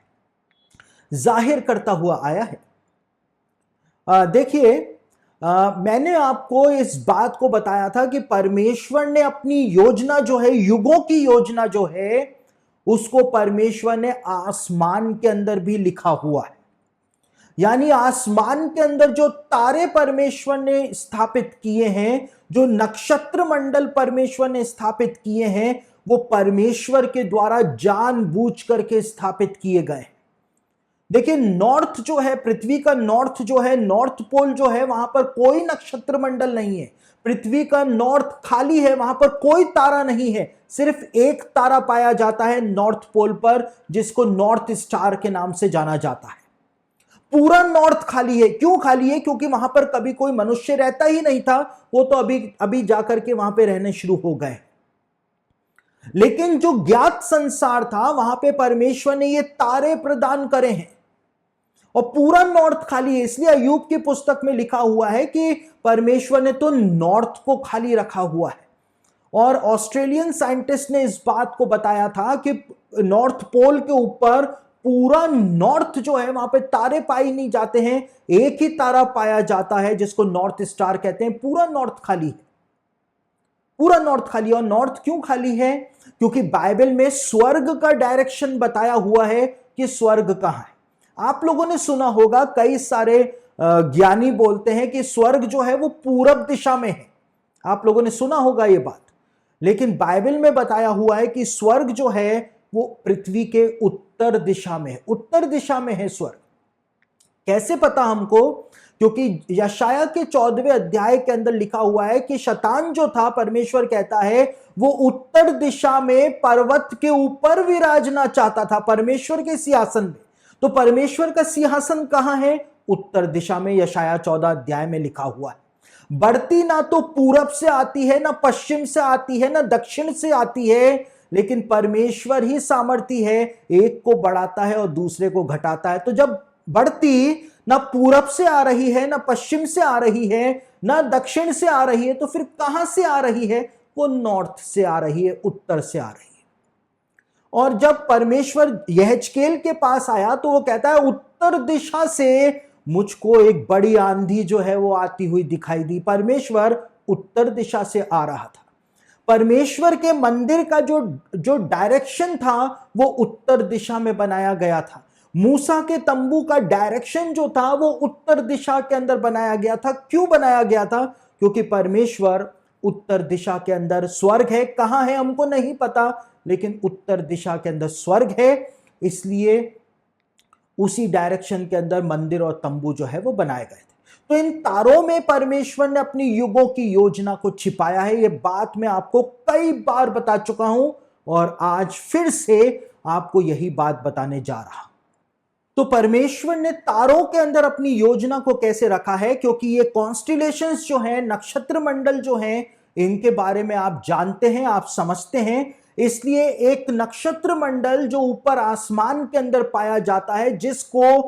जाहिर करता हुआ आया है। देखिए, मैंने आपको इस बात को बताया था कि परमेश्वर ने अपनी योजना जो है, युगों की योजना जो है, उसको परमेश्वर ने आसमान के अंदर भी लिखा हुआ है। यानी आसमान के अंदर जो तारे परमेश्वर ने स्थापित किए हैं, जो नक्षत्र मंडल परमेश्वर ने स्थापित किए हैं, वो परमेश्वर के द्वारा जानबूझ करके स्थापित किए गए। देखिए, नॉर्थ जो है, पृथ्वी का नॉर्थ जो है, नॉर्थ पोल जो है, वहां पर कोई नक्षत्र मंडल नहीं है। पृथ्वी का नॉर्थ खाली है, वहां पर कोई तारा नहीं है। सिर्फ एक तारा पाया जाता है नॉर्थ पोल पर, जिसको नॉर्थ स्टार के नाम से जाना जाता है। पूरा नॉर्थ खाली है। क्यों खाली है? क्योंकि वहां पर कभी कोई मनुष्य रहता ही नहीं था। वो तो अभी जाकर के वहां पे रहने शुरू हो गए। लेकिन जो ज्ञात संसार था, वहां पे परमेश्वर ने ये तारे प्रदान करे हैं, और पूरा नॉर्थ खाली है। इसलिए अय्यूब की पुस्तक में लिखा हुआ है कि परमेश्वर ने तो नॉर्थ को खाली रखा हुआ है। और ऑस्ट्रेलियन साइंटिस्ट ने इस बात को बताया था कि नॉर्थ पोल के ऊपर पूरा नॉर्थ जो है, वहां पे तारे पाए नहीं जाते हैं, एक ही तारा पाया जाता है जिसको नॉर्थ स्टार कहते हैं। पूरा नॉर्थ खाली है, पूरा नॉर्थ खाली है। और नॉर्थ क्यों खाली है? क्योंकि बाइबल में स्वर्ग का डायरेक्शन बताया हुआ है कि स्वर्ग कहां है। आप लोगों ने सुना होगा, कई सारे ज्ञानी बोलते हैं कि स्वर्ग जो है वो पूरब दिशा में है। आप लोगों ने सुना होगा ये बात। लेकिन बाइबल में बताया हुआ है कि स्वर्ग जो है वो पृथ्वी के उत्तर दिशा में है, उत्तर दिशा में है स्वर्ग। कैसे पता हमको? क्योंकि यशाया के 14वें अध्याय के अंदर लिखा हुआ है कि शैतान जो था, परमेश्वर कहता है, वो उत्तर दिशा में पर्वत के ऊपर विराजना चाहता था, परमेश्वर के सिंहासन में। तो परमेश्वर का सिंहासन कहां है? उत्तर दिशा में। यशाया 14 अध्याय में लिखा हुआ है। बढ़ती ना तो पूरब से आती है, ना पश्चिम से आती है, ना दक्षिण से आती है, लेकिन परमेश्वर ही सामर्थी है, एक को बढ़ाता है और दूसरे को घटाता है। तो जब बढ़ती ना पूरब से आ रही है, ना पश्चिम से आ रही है, ना दक्षिण से आ रही है, तो फिर कहां से आ रही है? वो नॉर्थ से आ रही है, उत्तर से आ रही है। और जब परमेश्वर यहेजकेल के पास आया तो वो कहता है उत्तर दिशा से मुझको एक बड़ी आंधी जो है वो आती हुई दिखाई दी। परमेश्वर उत्तर दिशा से आ रहा था। परमेश्वर के मंदिर का जो जो डायरेक्शन था वो उत्तर दिशा में बनाया गया था। मूसा के तंबू का डायरेक्शन जो था वो उत्तर दिशा के अंदर बनाया गया था। क्यों बनाया गया था? क्योंकि परमेश्वर उत्तर दिशा के अंदर, स्वर्ग है, कहां है हमको नहीं पता, लेकिन उत्तर दिशा के अंदर स्वर्ग है, इसलिए उसी डायरेक्शन के अंदर मंदिर और तंबू जो है वो बनाए गए थे। तो इन तारों में परमेश्वर ने अपनी युगों की योजना को छिपाया है। ये बात मैं आपको कई बार बता चुका हूं और आज फिर से आपको यही बात बताने जा रहा हूं। तो परमेश्वर ने तारों के अंदर अपनी योजना को कैसे रखा है? क्योंकि ये कॉन्स्टिलेशंस जो हैं, नक्षत्र मंडल जो हैं, इनके बारे में आप जानते हैं, आप समझते हैं। इसलिए एक नक्षत्र मंडल जो ऊपर आसमान के अंदर पाया जाता है, जिसको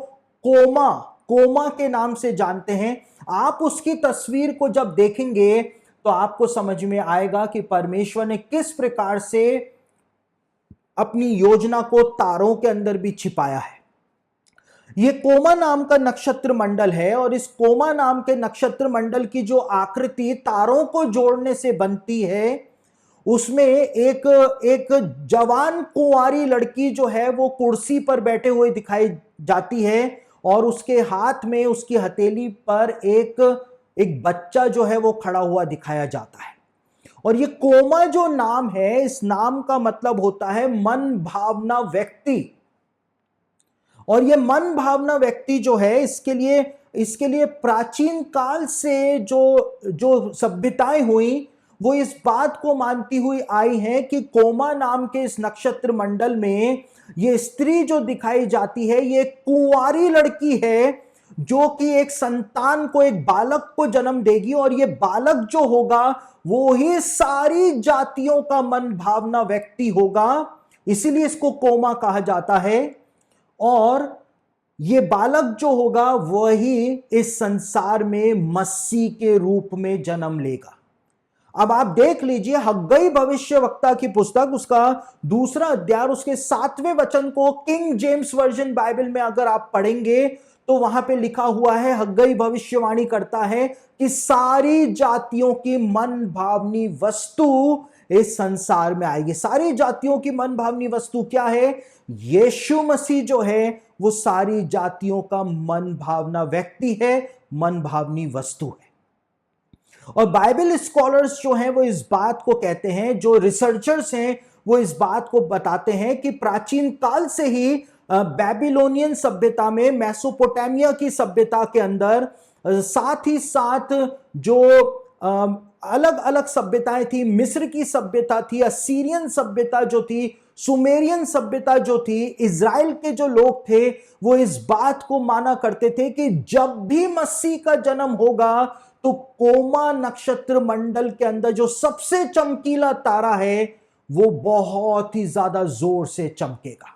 कोमा कोमा के नाम से जानते हैं, आप उसकी तस्वीर को जब देखेंगे तो आपको समझ में आएगा कि परमेश्वर ने किस प्रकार से अपनी योजना को तारों के अंदर भी छिपाया है। यह कोमा नाम का नक्षत्र मंडल है और इस कोमा नाम के नक्षत्र मंडल की जो आकृति तारों को जोड़ने से बनती है, उसमें एक एक जवान कुंवारी लड़की जो है वो कुर्सी पर बैठे हुए दिखाई जाती है और उसके हाथ में, उसकी हथेली पर एक बच्चा जो है वो खड़ा हुआ दिखाया जाता है। और ये कोमा जो नाम है, इस नाम का मतलब होता है मन भावना व्यक्ति। और ये मन भावना व्यक्ति जो है, इसके लिए प्राचीन काल से जो सभ्यताएं हुई वो इस बात को मानती हुई आई हैं कि कोमा नाम के इस नक्षत्र मंडल में ये स्त्री जो दिखाई जाती है, ये कुंवारी लड़की है जो कि एक संतान को, एक बालक को जन्म देगी और ये बालक जो होगा वो ही सारी जातियों का मन भावना व्यक्ति होगा। इसीलिए इसको कोमा कहा जाता है। और ये बालक जो होगा वही इस संसार में मसीह के रूप में जन्म लेगा। अब आप देख लीजिए हग्गई भविष्यवक्ता की पुस्तक, उसका 2 अध्याय, उसके 7वें वचन को किंग जेम्स वर्जन बाइबल में अगर आप पढ़ेंगे तो वहां पे लिखा हुआ है, हग्गई भविष्यवाणी करता है कि सारी जातियों की मन भावनी वस्तु इस संसार में आएगी। सारी जातियों की मन भावनी वस्तु क्या है? यीशु मसीह जो है वो सारी जातियों का मन भावना व्यक्ति है, मन भावनी वस्तु है। और बाइबल स्कॉलर्स जो हैं वो इस बात को कहते हैं, जो रिसर्चर्स हैं वो इस बात को बताते हैं कि प्राचीन काल से ही बेबीलोनियन सभ्यता में, मेसोपोटामिया की सभ्यता के अंदर, साथ ही साथ जो अलग अलग सभ्यताएं थी, मिस्र की सभ्यता थी, असीरियन सभ्यता जो थी, सुमेरियन सभ्यता जो थी, इज़राइल के जो लोग थे वो इस बात को माना करते थे कि जब भी मसीह का जन्म होगा तो कोमा नक्षत्र मंडल के अंदर जो सबसे चमकीला तारा है वो बहुत ही ज्यादा जोर से चमकेगा।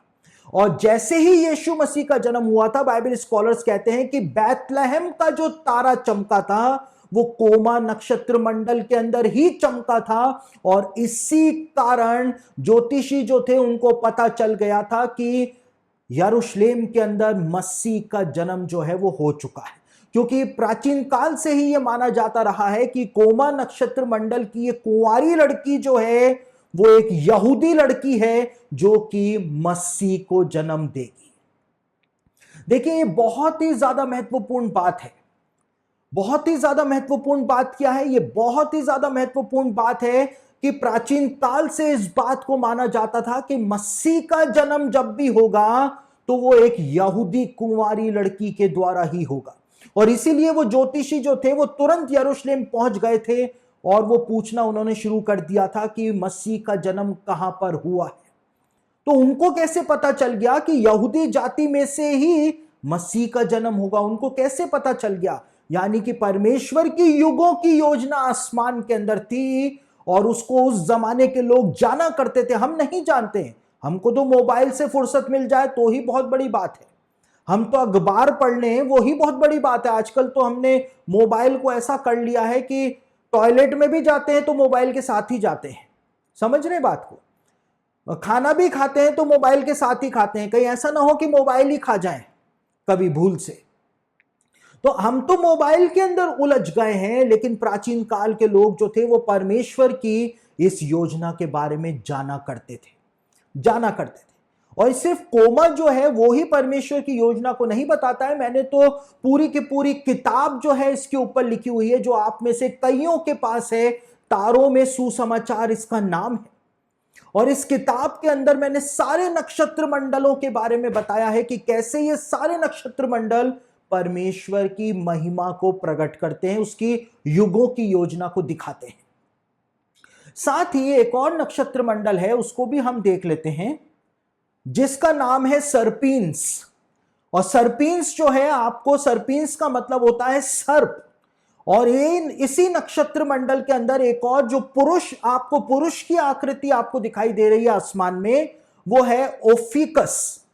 और जैसे ही यीशु मसीह का जन्म हुआ था, बाइबल स्कॉलर्स कहते हैं कि बैतलहम का जो तारा चमका था वो कोमा नक्षत्र मंडल के अंदर ही चमका था। और इसी कारण ज्योतिषी जो थे उनको पता चल गया था कि यरूशलेम के अंदर मसीह का जन्म जो है वो हो चुका है। क्योंकि प्राचीन काल से ही यह माना जाता रहा है कि कोमा नक्षत्र मंडल की ये कुंवारी लड़की जो है वो एक यहूदी लड़की है जो कि मसीह को जन्म देगी। देखिए, ये बहुत ही ज्यादा महत्वपूर्ण बात है। बहुत ही ज्यादा महत्वपूर्ण बात क्या है? ये बहुत ही ज्यादा महत्वपूर्ण बात है कि प्राचीन काल से इस बात को माना जाता था कि मसीह का जन्म जब भी होगा तो वो एक यहूदी कुंवारी लड़की के द्वारा ही होगा। और इसीलिए वो ज्योतिषी जो थे वो तुरंत यरूशलेम पहुंच गए थे और वो पूछना उन्होंने शुरू कर दिया था कि मसीह का जन्म कहां पर हुआ है। तो उनको कैसे पता चल गया कि यहूदी जाति में से ही मसीह का जन्म होगा? उनको कैसे पता चल गया? यानी कि परमेश्वर की युगों की योजना आसमान के अंदर थी और उसको उस जमाने के लोग जाना करते थे। हम नहीं जानते हैं, हमको तो मोबाइल से फुर्सत मिल जाए तो ही बहुत बड़ी बात है। हम तो अखबार पढ़ लें वो ही बहुत बड़ी बात है। आजकल तो हमने मोबाइल को ऐसा कर लिया है कि टॉयलेट में भी जाते हैं तो मोबाइल के साथ ही जाते हैं। समझ रहे बात को? खाना भी खाते हैं तो मोबाइल के साथ ही खाते हैं, कहीं ऐसा ना हो कि मोबाइल ही खा जाएं कभी भूल से। तो हम तो मोबाइल के अंदर उलझ गए हैं, लेकिन प्राचीन काल के लोग जो थे वो परमेश्वर की इस योजना के बारे में जाना करते थे। और सिर्फ कोमा जो है वो ही परमेश्वर की योजना को नहीं बताता है। मैंने तो पूरी की पूरी किताब जो है इसके ऊपर लिखी हुई है, जो आप में से कईयों के पास है। तारों में सुसमाचार इसका नाम है। और इस किताब के अंदर मैंने सारे नक्षत्र मंडलों के बारे में बताया है कि कैसे ये सारे नक्षत्र मंडल परमेश्वर की महिमा को प्रकट करते हैं, उसकी युगों की योजना को दिखाते हैं। साथ ही एक और नक्षत्र मंडल है, उसको भी हम देख लेते हैं, जिसका नाम है सर्पीन्स। और सर्पीन्स जो है, आपको सर्पीन्स का मतलब होता है सर्प। और इसी नक्षत्र मंडल के अंदर एक और जो पुरुष की आकृति आपको दिखाई दे रही है आसमान में, वो है ओफिकस।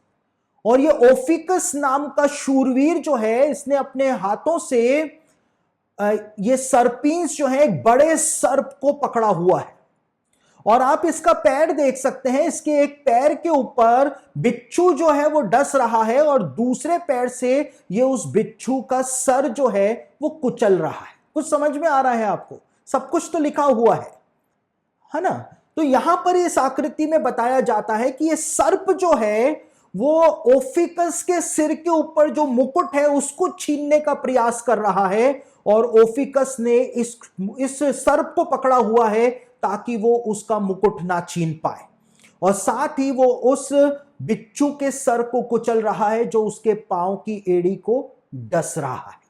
और ये ओफिकस नाम का शूरवीर जो है, इसने अपने हाथों से ये सर्पीन्स जो है एक बड़े सर्प को पकड़ा हुआ है। और आप इसका पैर देख सकते हैं, इसके एक पैर के ऊपर बिच्छू जो है वो डस रहा है, और दूसरे पैर से ये उस बिच्छू का सर जो है वो कुचल रहा है। कुछ समझ में आ रहा है आपको? सब कुछ तो लिखा हुआ है ना? तो यहां पर इस आकृति में बताया जाता है कि ये सर्प जो है वो ओफिकस के सिर के ऊपर जो मुकुट है उसको छीनने का प्रयास कर रहा है, और ओफिकस ने इस सर्प को पकड़ा हुआ है ताकि वो उसका मुकुट ना छीन पाए। और साथ ही वो उस बिच्छू के सर को कुचल रहा है जो उसके पांव की एड़ी को डस रहा है।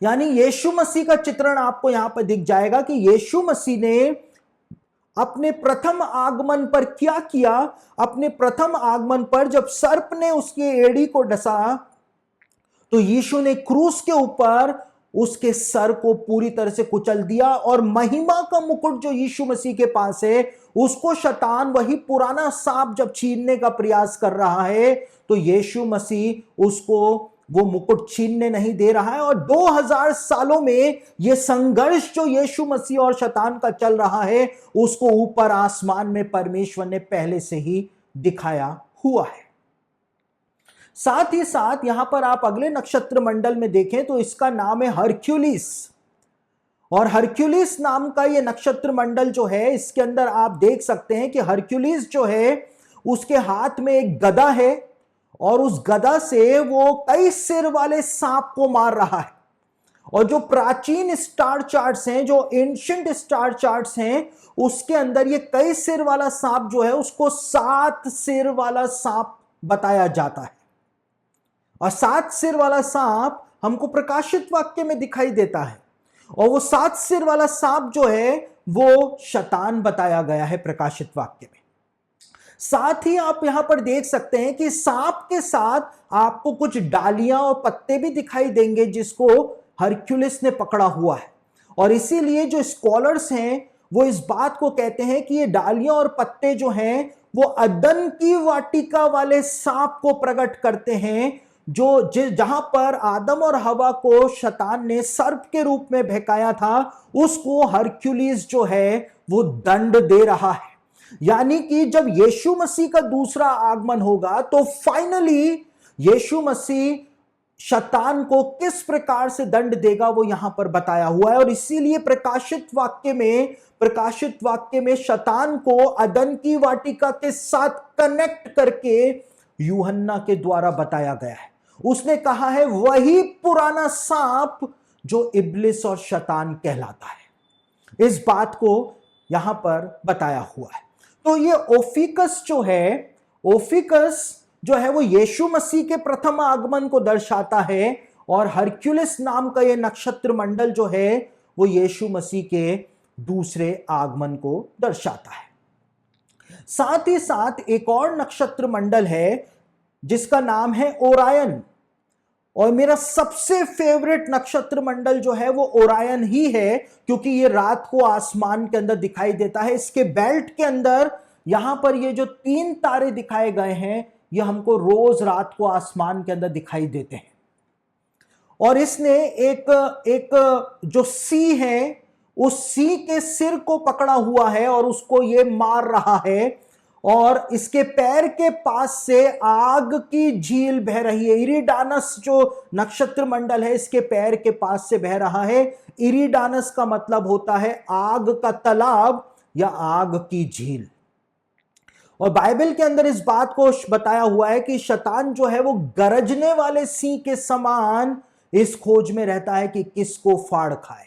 यानी यीशु मसीह का चित्रण आपको यहां पर दिख जाएगा कि यीशु मसीह ने अपने प्रथम आगमन पर क्या किया। अपने प्रथम आगमन पर जब सर्प ने उसकी एड़ी को डसा, तो यीशु ने क्रूस के ऊपर उसके सर को पूरी तरह से कुचल दिया, और महिमा का मुकुट जो यीशु मसीह के पास है उसको शैतान, वही पुराना सांप जब छीनने का प्रयास कर रहा है, तो यीशु मसीह उसको वो मुकुट छीनने नहीं दे रहा है। और 2000 सालों में ये संघर्ष जो यीशु मसीह और शैतान का चल रहा है, उसको ऊपर आसमान में परमेश्वर ने पहले से ही दिखाया हुआ है। साथ ही साथ यहां पर आप अगले नक्षत्र मंडल में देखें तो इसका नाम है हरक्यूलिस। और हरक्यूलिस नाम का ये नक्षत्र मंडल जो है, इसके अंदर आप देख सकते हैं कि हरक्यूलिस जो है उसके हाथ में एक गदा है, और उस गदा से वो कई सिर वाले सांप को मार रहा है। और जो प्राचीन स्टार चार्ट्स हैं, जो एंशिएंट स्टार चार्ट्स हैं, उसके अंदर ये कई सिर वाला सांप जो है उसको 7 सिर वाला सांप बताया जाता है। और 7 सिर वाला सांप हमको प्रकाशित वाक्य में दिखाई देता है, और वो 7 सिर वाला सांप जो है वो शैतान बताया गया है प्रकाशित वाक्य में। साथ ही आप यहां पर देख सकते हैं कि सांप के साथ आपको कुछ डालियां और पत्ते भी दिखाई देंगे जिसको हरक्यूलिस ने पकड़ा हुआ है। और इसीलिए जो स्कॉलर्स हैं वो इस बात को कहते हैं कि ये डालियां और पत्ते जो हैं वो अदन की वाटिका वाले सांप को प्रकट करते हैं, जो जहां पर आदम और हवा को शैतान ने सर्प के रूप में बहकाया था, उसको हरक्यूलिस जो है वो दंड दे रहा है। यानी कि जब यीशु मसीह का दूसरा आगमन होगा तो फाइनली यीशु मसीह शैतान को किस प्रकार से दंड देगा वो यहां पर बताया हुआ है। और इसीलिए प्रकाशित वाक्य में शैतान को अदन की वाटिका के साथ कनेक्ट करके यूहन्ना के द्वारा बताया गया है। उसने कहा है वही पुराना सांप जो इब्लिस और शैतान कहलाता है। इस बात को यहां पर बताया हुआ है। तो ये ओफिकस जो है वो यीशु मसीह के प्रथम आगमन को दर्शाता है, और हरक्यूलिस नाम का ये नक्षत्र मंडल जो है वो यीशु मसीह के दूसरे आगमन को दर्शाता है। साथ ही साथ एक और नक्षत्र मंडल है जिसका नाम है ओरायन। और मेरा सबसे फेवरेट नक्षत्र मंडल जो है वो ओरायन ही है, क्योंकि ये रात को आसमान के अंदर दिखाई देता है। इसके बेल्ट के अंदर यहां पर ये जो 3 तारे दिखाए गए हैं, ये हमको रोज रात को आसमान के अंदर दिखाई देते हैं। और इसने एक जो सी है उस सी के सिर को पकड़ा हुआ है और उसको ये मार रहा है, और इसके पैर के पास से आग की झील बह रही है। इरिडानस जो नक्षत्र मंडल है इसके पैर के पास से बह रहा है। इरिडानस का मतलब होता है आग का तालाब या आग की झील। और बाइबल के अंदर इस बात को बताया हुआ है कि शैतान जो है वो गरजने वाले सिंह के समान इस खोज में रहता है कि किसको फाड़ खाए।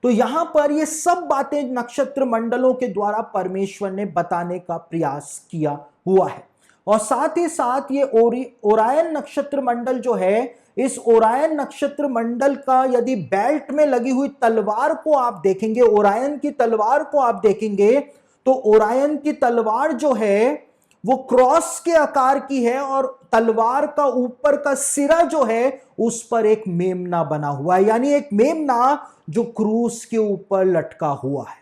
तो यहां पर ये सब बातें नक्षत्र मंडलों के द्वारा परमेश्वर ने बताने का प्रयास किया हुआ है। और साथ ही साथ ये ओरायन नक्षत्र मंडल जो है, इस ओरायन नक्षत्र मंडल का यदि बेल्ट में लगी हुई तलवार को आप देखेंगे, ओरायन की तलवार को आप देखेंगे, तो ओरायन की तलवार जो है वो क्रॉस के आकार की है और तलवार का ऊपर का सिरा जो है उस पर एक मेमना बना हुआ है, यानी एक मेमना जो क्रूस के ऊपर लटका हुआ है।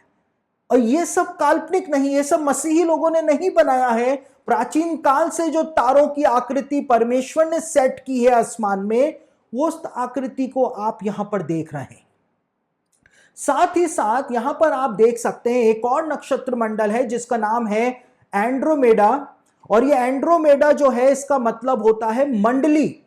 और ये सब काल्पनिक नहीं, ये सब मसीही लोगों ने नहीं बनाया है। प्राचीन काल से जो तारों की आकृति परमेश्वर ने सेट की है आसमान में, वो उस आकृति को आप यहां पर देख रहे हैं। साथ ही साथ यहां पर आप देख सकते हैं एक और नक्षत्र मंडल है जिसका नाम है एंड्रोमेडा। और ये एंड्रोमेडा जो है इसका मतलब होता है मंडली।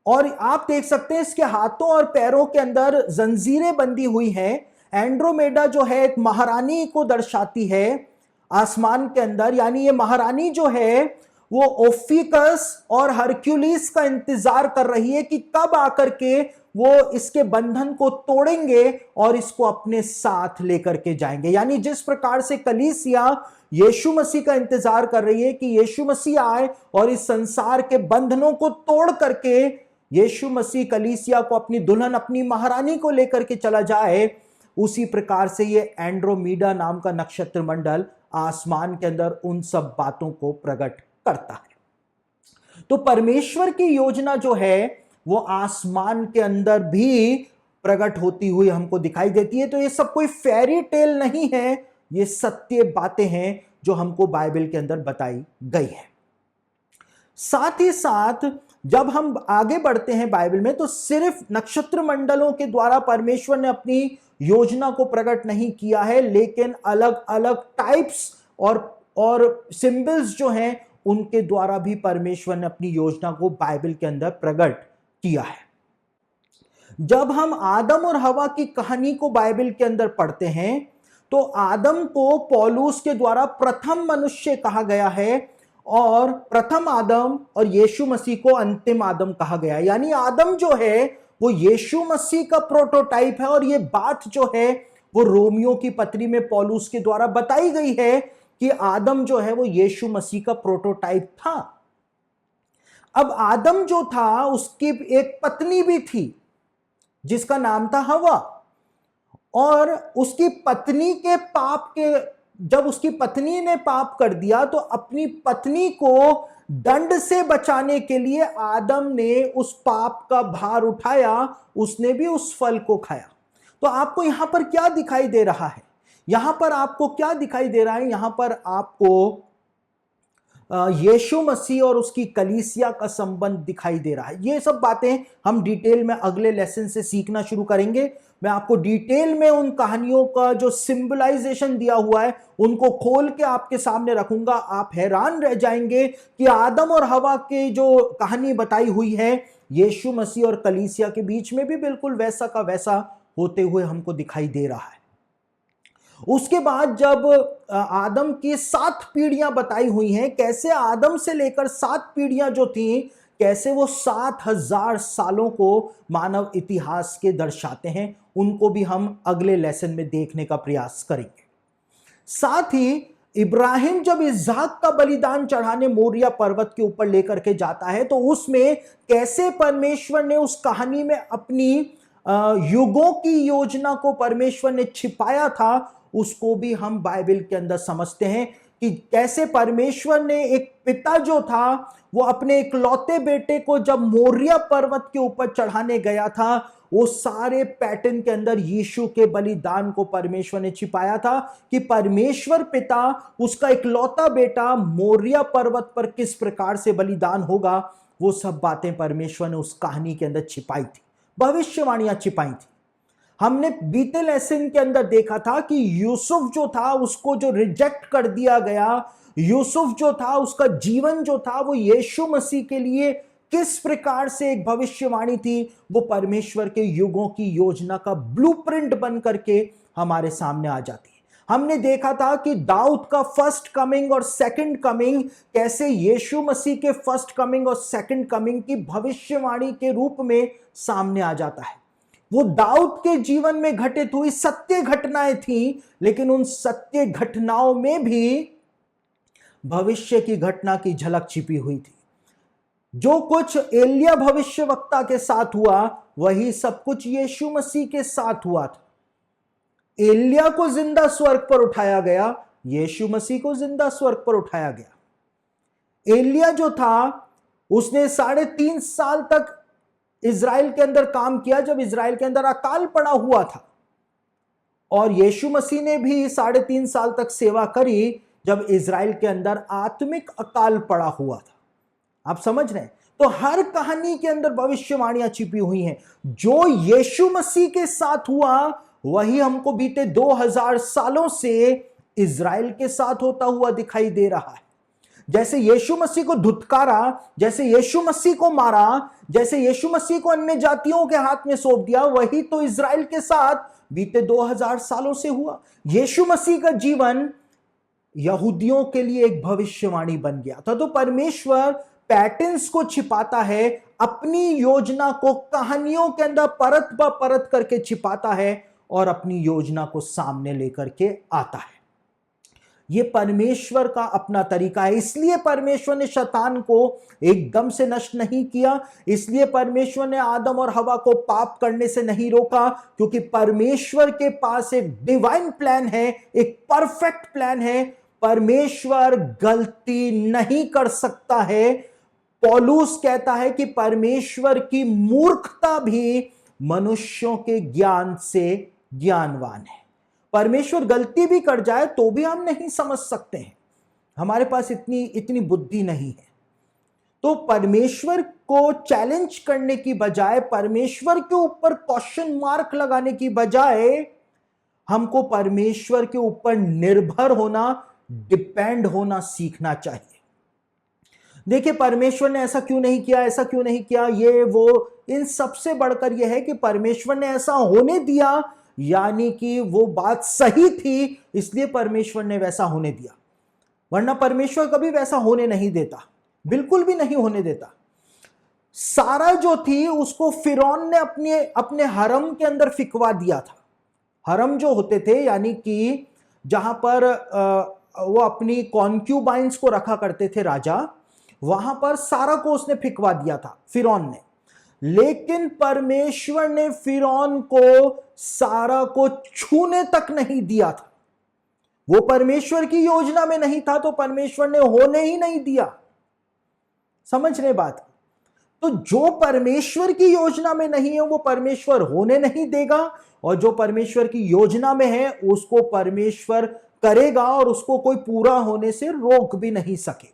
और आप देख सकते हैं इसके हाथों और पैरों के अंदर जंजीरें बंधी हुई हैं। एंड्रोमेडा जो है एक महारानी को दर्शाती है आसमान के अंदर, यानी ये महारानी जो है वो ओफिकस और हरक्यूलिस का इंतजार कर रही है कि कब आकर के वो इसके बंधन को तोड़ेंगे और इसको अपने साथ लेकर के जाएंगे। यानी जिस प्रकार से कलीसिया यीशु मसीह का इंतजार कर रही है कि यीशु मसीह आए और इस संसार के बंधनों को तोड़ करके यीशु मसीह कलीसिया को, अपनी दुल्हन, अपनी महारानी को लेकर के चला जाए, उसी प्रकार से ये एंड्रोमेडा नाम का नक्षत्र मंडल आसमान के अंदर उन सब बातों को प्रकट करता है। तो परमेश्वर की योजना जो है वो आसमान के अंदर भी प्रकट होती हुई हमको दिखाई देती है। तो ये सब कोई फेरी टेल नहीं है, ये सत्य बातें हैं जो हमको बाइबल के अंदर बताई गई है। साथ ही साथ जब हम आगे बढ़ते हैं बाइबल में, तो सिर्फ नक्षत्र मंडलों के द्वारा परमेश्वर ने अपनी योजना को प्रकट नहीं किया है, लेकिन अलग अलग टाइप्स और सिंबल्स जो हैं उनके द्वारा भी परमेश्वर ने अपनी योजना को बाइबल के अंदर प्रकट किया है। जब हम आदम और हवा की कहानी को बाइबल के अंदर पढ़ते हैं तो आदम को पौलुस के द्वारा प्रथम मनुष्य कहा गया है, और प्रथम आदम और यीशु मसीह को अंतिम आदम कहा गया। यानी आदम जो है वो यीशु मसीह का प्रोटोटाइप है। और ये बात जो है वो रोमियो की पत्री में पौलुस के द्वारा बताई गई है कि आदम जो है वो यीशु मसीह का प्रोटोटाइप था। अब आदम जो था उसकी एक पत्नी भी थी जिसका नाम था हवा, और उसकी पत्नी के पाप के, जब उसकी पत्नी ने पाप कर दिया तो अपनी पत्नी को दंड से बचाने के लिए आदम ने उस पाप का भार उठाया, उसने भी उस फल को खाया। तो आपको यहां पर क्या दिखाई दे रहा है? यहां पर आपको क्या दिखाई दे रहा है? यहां पर आपको यीशु मसीह और उसकी कलीसिया का संबंध दिखाई दे रहा है। ये सब बातें हम डिटेल में अगले लेसन से सीखना शुरू करेंगे। मैं आपको डिटेल में उन कहानियों का जो सिंबलाइजेशन दिया हुआ है उनको खोल के आपके सामने रखूंगा। आप हैरान रह जाएंगे कि आदम और हवा की जो कहानी बताई हुई है यीशु मसीह और कलीसिया के बीच में भी बिल्कुल वैसा का वैसा होते हुए हमको दिखाई दे रहा है। उसके बाद जब आदम की 7 पीढ़ियां बताई हुई हैं, कैसे आदम से लेकर 7 पीढ़ियां जो थी, कैसे वो 7000 सालों को मानव इतिहास के दर्शाते हैं, उनको भी हम अगले लेसन में देखने का प्रयास करेंगे। साथ ही इब्राहिम जब इसहाक का बलिदान चढ़ाने मोरिया पर्वत के ऊपर लेकर के जाता है तो उसमें कैसे परमेश्वर ने उस कहानी में अपनी युगों की योजना को परमेश्वर ने छिपाया था, उसको भी हम बाइबल के अंदर समझते हैं कि कैसे परमेश्वर ने एक पिता जो था वो अपने इकलौते बेटे को जब मोरिया पर्वत के ऊपर चढ़ाने गया था वो सारे पैटर्न के अंदर यीशु के बलिदान को परमेश्वर ने छिपाया था कि परमेश्वर पिता उसका इकलौता बेटा मोरिया पर्वत पर किस प्रकार से बलिदान होगा, वो सब बातें परमेश्वर ने उस कहानी के अंदर छिपाई थी, भविष्यवाणियां छिपाई थी। हमने बीते लेसन के अंदर देखा था कि यूसुफ जो था उसको जो रिजेक्ट कर दिया गया, यूसुफ जो था उसका जीवन जो था वो यीशु मसीह के लिए किस प्रकार से एक भविष्यवाणी थी, वो परमेश्वर के युगों की योजना का ब्लूप्रिंट बन करके हमारे सामने आ जाती है। हमने देखा था कि दाऊद का फर्स्ट कमिंग और सेकंड कमिंग कैसे यीशु मसीह के फर्स्ट कमिंग और सेकंड कमिंग की भविष्यवाणी के रूप में सामने आ जाता है। वो दाऊद के जीवन में घटित हुई सत्य घटनाएं थी, लेकिन उन सत्य घटनाओं में भी भविष्य की घटना की झलक छिपी हुई थी। जो कुछ एलिया भविष्यवक्ता के साथ हुआ वही सब कुछ यीशु मसीह के साथ हुआ था। एलिया को जिंदा स्वर्ग पर उठाया गया, यीशु मसीह को जिंदा स्वर्ग पर उठाया गया। एलिया जो था उसने 3.5 साल तक इज़राइल के अंदर काम किया जब इज़राइल के अंदर अकाल पड़ा हुआ था, और यीशु मसीह ने भी 3.5 साल तक सेवा करी जब इज़राइल के अंदर आत्मिक अकाल पड़ा हुआ था। आप समझ रहे हैं? तो हर कहानी के अंदर भविष्यवाणियां छिपी हुई हैं। जो यीशु मसीह के साथ हुआ वही हमको बीते 2000 सालों से इज़राइल के साथ होता हुआ दिखाई दे रहा है। जैसे यीशु मसीह को धुतकारा, जैसे यीशु मसीह को मारा, जैसे यीशु मसीह को अन्य जातियों के हाथ में सौंप दिया, वही तो इज़राइल के साथ बीते 2000 सालों से हुआ। यीशु मसीह का जीवन यहूदियों के लिए एक भविष्यवाणी बन गया था। तो परमेश्वर पैटर्न्स को छिपाता है, अपनी योजना को कहानियों के अंदर परत ब परत करके छिपाता है और अपनी योजना को सामने लेकर के आता है। यह परमेश्वर का अपना तरीका है। इसलिए परमेश्वर ने शैतान को एकदम से नष्ट नहीं किया, इसलिए परमेश्वर ने आदम और हवा को पाप करने से नहीं रोका, क्योंकि परमेश्वर के पास एक डिवाइन प्लान है, एक परफेक्ट प्लान है। परमेश्वर गलती नहीं कर सकता है। पौलुस कहता है कि परमेश्वर की मूर्खता भी मनुष्यों के ज्ञान से ज्ञानवान है। परमेश्वर गलती भी कर जाए तो भी हम नहीं समझ सकते हैं, हमारे पास इतनी बुद्धि नहीं है। तो परमेश्वर को चैलेंज करने की बजाय, परमेश्वर के ऊपर क्वेश्चन मार्क लगाने की बजाय, हमको परमेश्वर के ऊपर निर्भर होना, डिपेंड होना सीखना चाहिए। देखिए, परमेश्वर ने ऐसा क्यों नहीं किया, ऐसा क्यों नहीं किया, ये वो, इन सबसे बढ़कर यह है कि परमेश्वर ने ऐसा होने दिया, यानी कि वो बात सही थी, इसलिए परमेश्वर ने वैसा होने दिया। वरना परमेश्वर कभी वैसा होने नहीं देता, बिल्कुल भी नहीं होने देता। सारा जो थी उसको फिरौन ने अपने हरम के अंदर फिकवा दिया था। हरम जो होते थे, यानी कि जहां पर वो अपनी कॉन्क्यूबाइंस को रखा करते थे राजा, वहां पर सारा को उसने फिकवा दिया था फिरौन ने। लेकिन परमेश्वर ने फिरौन को सारा को छूने तक नहीं दिया था। वो परमेश्वर की योजना में नहीं था, तो परमेश्वर ने होने ही नहीं दिया। समझ रहे बात? तो जो परमेश्वर की योजना में नहीं है वो परमेश्वर होने नहीं देगा, और जो परमेश्वर की योजना में है उसको परमेश्वर करेगा, और उसको कोई पूरा होने से रोक भी नहीं सकेगा।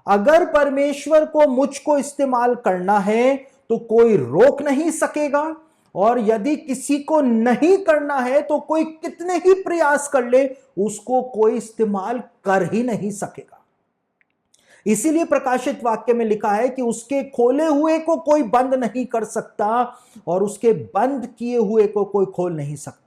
अगर परमेश्वर को मुझको इस्तेमाल करना है तो कोई रोक नहीं सकेगा, और यदि किसी को नहीं करना है तो कोई कितने ही प्रयास कर ले उसको कोई इस्तेमाल कर ही नहीं सकेगा। इसीलिए प्रकाशित वाक्य में लिखा है कि उसके खोले हुए को कोई बंद नहीं कर सकता, और उसके बंद किए हुए को कोई खोल नहीं सकता।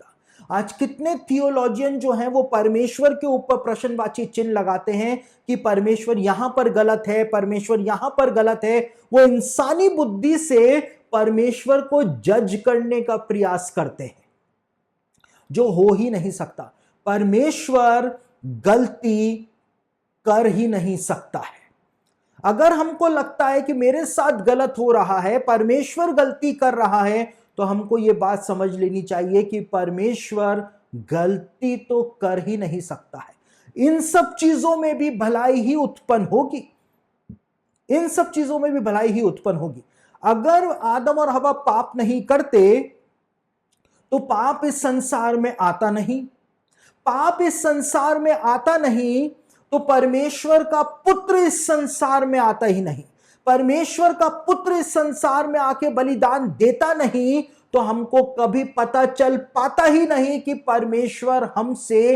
आज कितने थियोलॉजियन जो हैं वो परमेश्वर के ऊपर प्रश्नवाची चिन्ह लगाते हैं कि परमेश्वर यहां पर गलत है, परमेश्वर यहां पर गलत है। वो इंसानी बुद्धि से परमेश्वर को जज करने का प्रयास करते हैं, जो हो ही नहीं सकता। परमेश्वर गलती कर ही नहीं सकता है। अगर हमको लगता है कि मेरे साथ गलत हो रहा है, परमेश्वर गलती कर रहा है, तो हमको ये बात समझ लेनी चाहिए कि परमेश्वर गलती तो कर ही नहीं सकता है। इन सब चीजों में भी भलाई ही उत्पन्न होगी, इन सब चीजों में भी भलाई ही उत्पन्न होगी। अगर आदम और हवा पाप नहीं करते तो पाप इस संसार में आता नहीं। पाप इस संसार में आता नहीं तो परमेश्वर का पुत्र इस संसार में आता ही नहीं। परमेश्वर का पुत्र इस संसार में आके बलिदान देता नहीं तो हमको कभी पता चल पाता ही नहीं कि परमेश्वर हमसे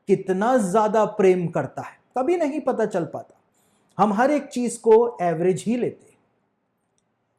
कितना ज्यादा प्रेम करता है। कभी नहीं पता चल पाता। हम हर एक चीज को एवरेज ही लेते।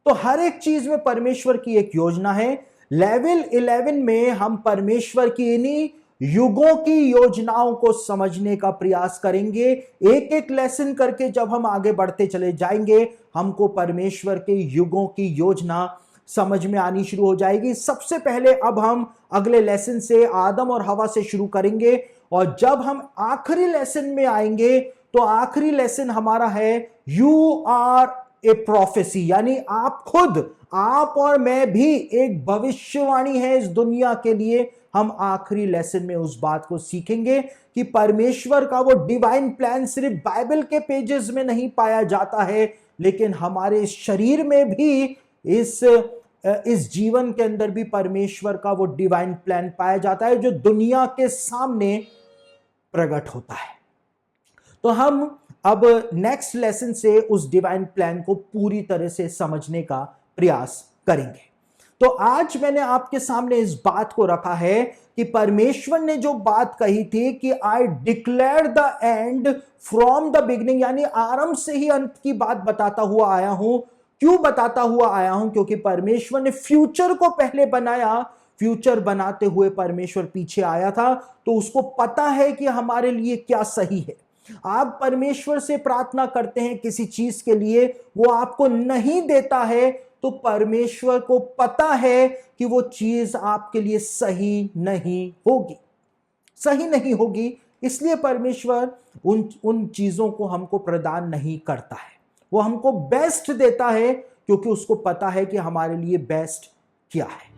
तो हर एक चीज में परमेश्वर की एक योजना है। लेवल 11 में हम परमेश्वर की इन्हीं युगों की योजनाओं को समझने का प्रयास करेंगे। एक एक लेसन करके जब हम आगे बढ़ते चले जाएंगे, हमको परमेश्वर के युगों की योजना समझ में आनी शुरू हो जाएगी। सबसे पहले अब हम अगले लेसन से आदम और हवा से शुरू करेंगे, और जब हम आखिरी लेसन में आएंगे तो आखिरी लेसन हमारा है यू आर ए प्रोफेसी, यानी आप खुद, आप और मैं भी एक भविष्यवाणी है इस दुनिया के लिए। हम आखिरी लेसन में उस बात को सीखेंगे कि परमेश्वर का वो डिवाइन प्लान सिर्फ बाइबल के पेजेस में नहीं पाया जाता है, लेकिन हमारे शरीर में भी, इस जीवन के अंदर भी परमेश्वर का वो डिवाइन प्लान पाया जाता है जो दुनिया के सामने प्रकट होता है। तो हम अब नेक्स्ट लेसन से उस डिवाइन प्लान को पूरी तरह से समझने का प्रयास करेंगे। तो आज मैंने आपके सामने इस बात को रखा है कि परमेश्वर ने जो बात कही थी कि I declare the end from the beginning, यानी आरंभ से ही अंत की बात बताता हुआ आया हूं। क्यों बताता हुआ आया हूं? क्योंकि परमेश्वर ने फ्यूचर को पहले बनाया। फ्यूचर बनाते हुए परमेश्वर पीछे आया था, तो उसको पता है कि हमारे लिए क्या सही है। आप परमेश्वर से प्रार्थना करते हैं किसी चीज के लिए, वो आपको नहीं देता है, तो परमेश्वर को पता है कि वो चीज आपके लिए सही नहीं होगी, सही नहीं होगी। इसलिए परमेश्वर उन चीजों को हमको प्रदान नहीं करता है। वो हमको बेस्ट देता है क्योंकि उसको पता है कि हमारे लिए बेस्ट क्या है।